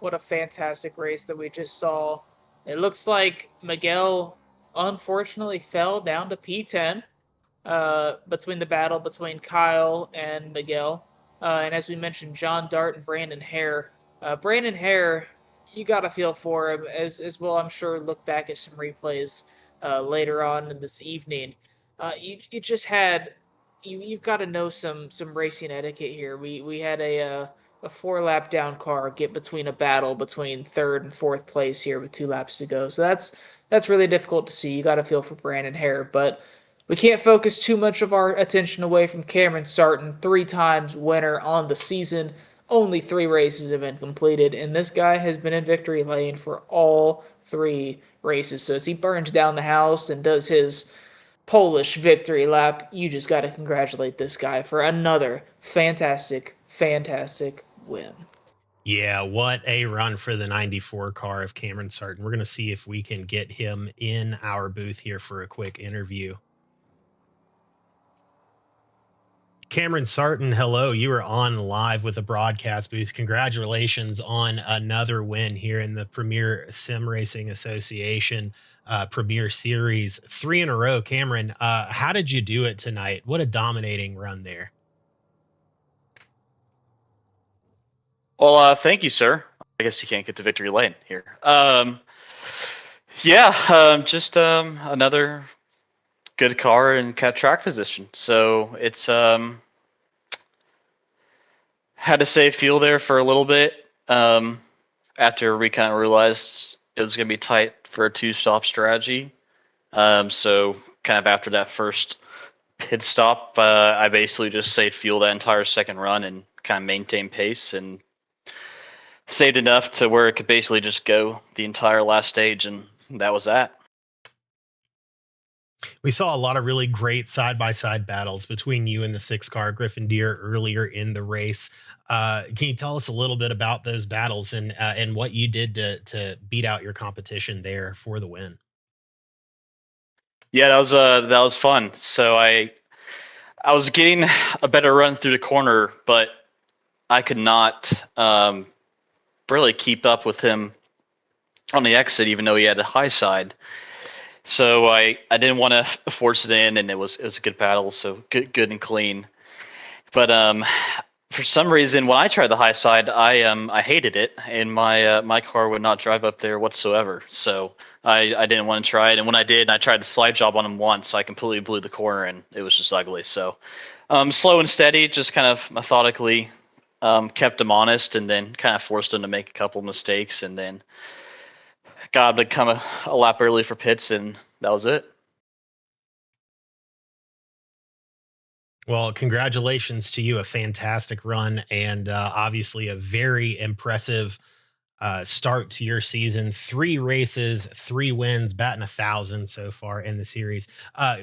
Speaker 1: What a fantastic race that we just saw. It looks like Miguel unfortunately fell down to P10 between the battle between Kyle and Miguel. And as we mentioned, John Dart and Brandon Hare. Brandon Hare, you got to feel for him as well. I'm sure look back at some replays later on in this evening. You just had you've got to know some racing etiquette here. We had a 4 lap down car get between a battle between third and fourth place here with 2 laps to go. So that's really difficult to see. You got to feel for Brandon Hare, but we can't focus too much of our attention away from Cameron Sarton, 3 times winner on the season. Only 3 races have been completed, and this guy has been in victory lane for all 3 races. So as he burns down the house and does his Polish victory lap, you just got to congratulate this guy for another fantastic, fantastic win.
Speaker 2: Yeah, what a run for the 94 car of Cameron Sarton. We're going to see if we can get him in our booth here for a quick interview. Cameron Sarton, hello. You are on live with the broadcast booth. Congratulations on another win here in the Premier Sim Racing Association Premier Series. 3 in a row. Cameron, how did you do it tonight? What a dominating run there.
Speaker 3: Well, thank you, sir. I guess you can't get to victory lane here. Just another good car and kept track position. So it's had to save fuel there for a little bit after we kind of realized it was going to be tight for a 2-stop strategy. So kind of after that first pit stop, I basically just saved fuel that entire second run and kind of maintained pace and saved enough to where it could basically just go the entire last stage, and that was that.
Speaker 2: We saw a lot of really great side-by-side battles between you and the 6-car Griffin Deer earlier in the race. Can you tell us a little bit about those battles and what you did to beat out your competition there for the win?
Speaker 3: Yeah, that was fun. So I was getting a better run through the corner, but I could not really keep up with him on the exit, even though he had a high side. So I didn't want to force it in, and it was a good battle, so good and clean. But for some reason, when I tried the high side, I hated it, and my car would not drive up there whatsoever. So I didn't want to try it, and when I did, I tried the slide job on him once. I completely blew the corner, and it was just ugly. So slow and steady, just kind of methodically kept him honest, and then kind of forced him to make a couple mistakes, and then got him to come a lap early for pits, and that was it.
Speaker 2: Well, congratulations to you. A fantastic run and obviously a very impressive start to your season. 3 races, 3 wins, batting 1,000 so far in the series.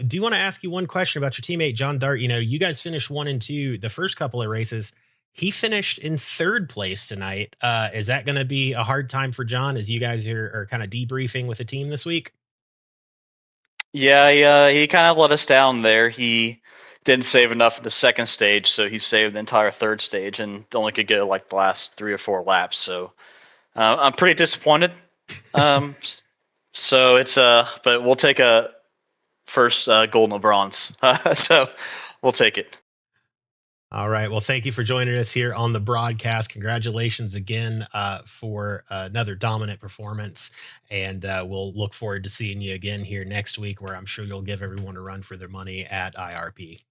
Speaker 2: Do you want to ask you one question about your teammate, John Dart? You know, you guys finished 1 and 2 the first couple of races. He finished in 3rd place tonight. Is that going to be a hard time for John as you guys are kind of debriefing with the team this week?
Speaker 3: Yeah, he kind of let us down there. He didn't save enough in the second stage, so he saved the entire third stage and only could get like the last 3 or 4 laps. So I'm pretty disappointed. So it's but we'll take a first gold and bronze. So we'll take it.
Speaker 2: All right. Well, thank you for joining us here on the broadcast. Congratulations again for another dominant performance. And we'll look forward to seeing you again here next week, where I'm sure you'll give everyone a run for their money at IRP.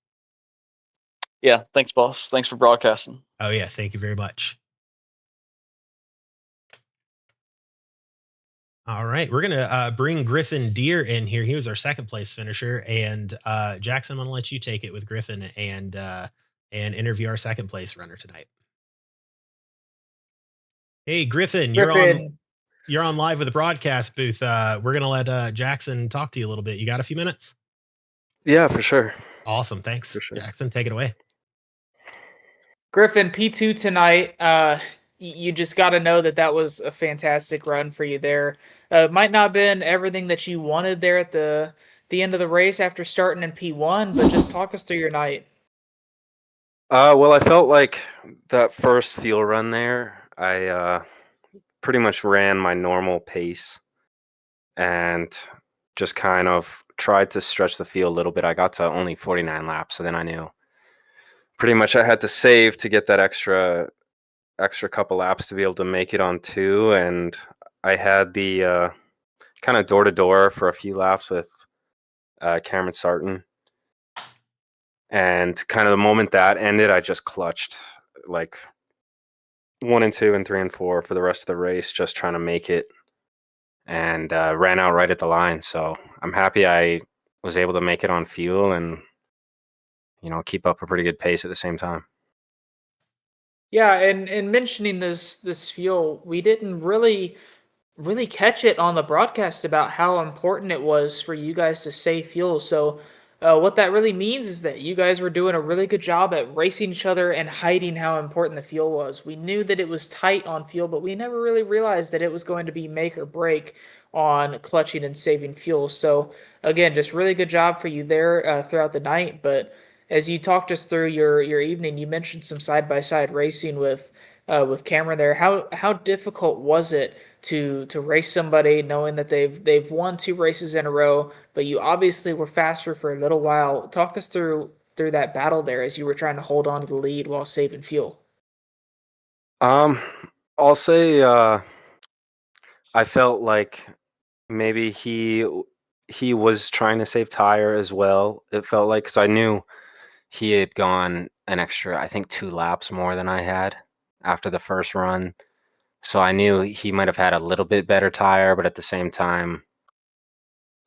Speaker 3: Yeah. Thanks, boss. Thanks for broadcasting.
Speaker 2: Oh, yeah. Thank you very much. All right. We're going to bring Griffin Deer in here. He was our 2nd place finisher. And Jackson, I'm going to let you take it with Griffin and interview our 2nd place runner tonight. Hey, Griffin, you're on live with the broadcast booth. We're going to let Jackson talk to you a little bit. You got a few minutes?
Speaker 4: Yeah, for sure.
Speaker 2: Awesome. Thanks. For sure. Jackson, take it away.
Speaker 1: Griffin, P2 tonight. You just got to know that was a fantastic run for you there. Might not have been everything that you wanted there at the end of the race after starting in P1, but just talk us through your night.
Speaker 4: Well, I felt like that first fuel run there, I pretty much ran my normal pace. and just kind of tried to stretch the field a little bit. I got to only 49 laps, so then I knew pretty much I had to save to get that extra couple laps to be able to make it on 2, and I had the kind of door to door for a few laps with Cameron Sarton. And kind of the moment that ended, I just clutched like 1 and 2 and 3 and 4 for the rest of the race, just trying to make it, and ran out right at the line. So I'm happy I was able to make it on fuel and keep up a pretty good pace at the same time.
Speaker 1: Yeah, and mentioning this fuel, we didn't really catch it on the broadcast about how important it was for you guys to save fuel. So, what that really means is that you guys were doing a really good job at racing each other and hiding how important the fuel was. We knew that it was tight on fuel, but we never really realized that it was going to be make or break on clutching and saving fuel. So, again, just really good job for you there throughout the night. But as you talked us through your evening, you mentioned some side by side racing with Cameron there. How difficult was it to race somebody knowing that they've won 2 races in a row, but you obviously were faster for a little while? Talk us through that battle there as you were trying to hold on to the lead while saving fuel.
Speaker 4: Um, I'll say I felt like maybe he was trying to save tire as well. It felt like, because I knew he had gone an extra, I think, 2 laps more than I had after the first run. So I knew he might have had a little bit better tire, but at the same time,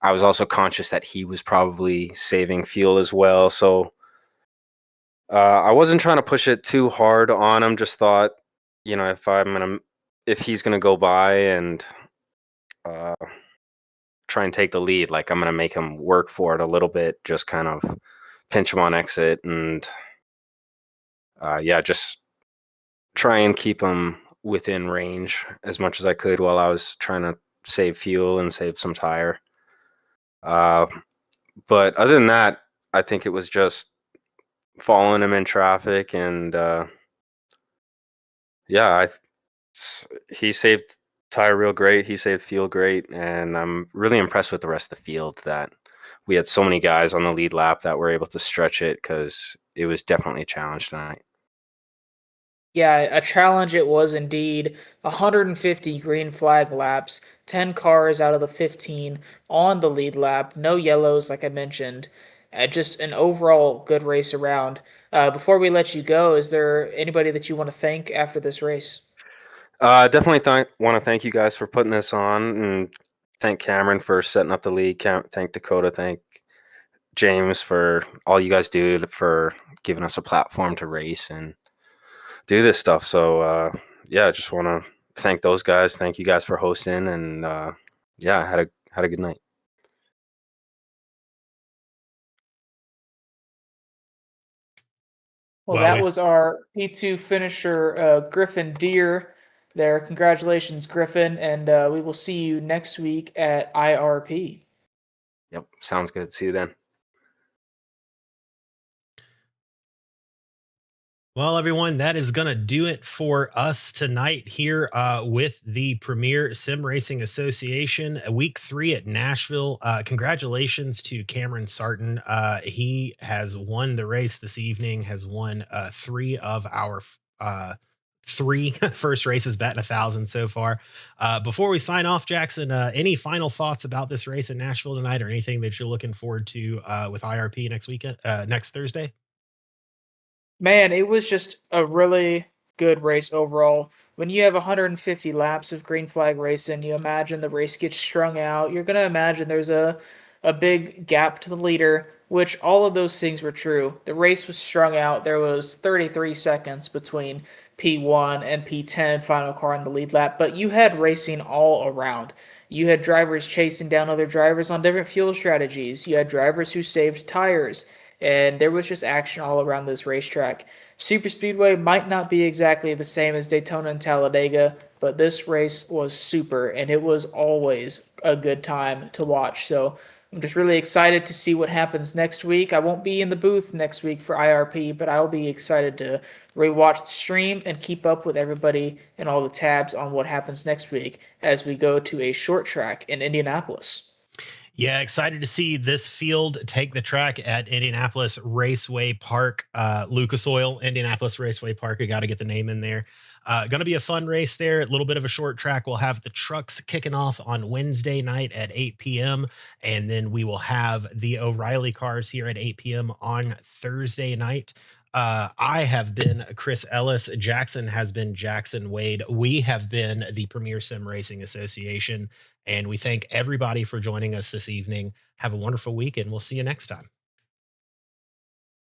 Speaker 4: I was also conscious that he was probably saving fuel as well. So I wasn't trying to push it too hard on him. Just thought, if he's gonna go by and uh, try and take the lead, like, I'm gonna make him work for it a little bit. Just kind of pinch him on exit, and just try and keep him within range as much as I could while I was trying to save fuel and save some tire. Uh, but other than that, I think it was just following him in traffic, and yeah, he saved tire real great. He saved fuel great, and I'm really impressed with the rest of the field that we had so many guys on the lead lap that were able to stretch it, because it was definitely a challenge tonight.
Speaker 1: Yeah, a challenge it was indeed. 150 green flag laps, 10 cars out of the 15 on the lead lap, no yellows, like I mentioned. Just an overall good race around. Before we let you go, is there anybody that you want to thank after this race?
Speaker 4: Definitely want to thank you guys for putting this on, and thank Cameron for setting up the league. Thank Dakota. Thank James for all you guys do for giving us a platform to race and do this stuff. So I just want to thank those guys. Thank you guys for hosting, and had a good night.
Speaker 1: Well,
Speaker 2: Well,
Speaker 1: that
Speaker 2: we
Speaker 1: was our P2 finisher, Griffin Deer there. Congratulations, Griffin, and we will see you next week at IRP.
Speaker 4: Yep, sounds good. See you then.
Speaker 2: Well, everyone, that is going to do it for us tonight here with the Premier Sim Racing Association, week 3 at Nashville. Congratulations to Cameron Sarton. He has won the race this evening, has won 3 of our 3 first races, batting 1,000 so far. Before we sign off, Jackson, any final thoughts about this race in Nashville tonight, or anything that you're looking forward to with IRP next Thursday?
Speaker 1: Man, it was just a really good race overall. When you have 150 laps of green flag racing, you imagine the race gets strung out. You're gonna imagine there's a big gap to the leader, which all of those things were true. The race was strung out. There was 33 seconds between P1 and P10, final car in the lead lap, but you had racing all around. You had drivers chasing down other drivers on different fuel strategies. You had drivers who saved tires, and there was just action all around this racetrack. Super Speedway might not be exactly the same as Daytona and Talladega, but this race was super, and it was always a good time to watch. So I'm just really excited to see what happens next week. I won't be in the booth next week for IRP, but I'll be excited to rewatch the stream and keep up with everybody and all the tabs on what happens next week as we go to a short track in Indianapolis.
Speaker 2: Yeah, excited to see this field take the track at Indianapolis Raceway Park, Lucas Oil, Indianapolis Raceway Park. I got to get the name in there. Going to be a fun race there. A little bit of a short track. We'll have the trucks kicking off on Wednesday night at 8 p.m. And then we will have the O'Reilly cars here at 8 p.m. on Thursday night. I have been Chris Ellis. Jackson has been Jackson Wade. We have been the Premier Sim Racing Association. And we thank everybody for joining us this evening. Have a wonderful week, and we'll see you next time.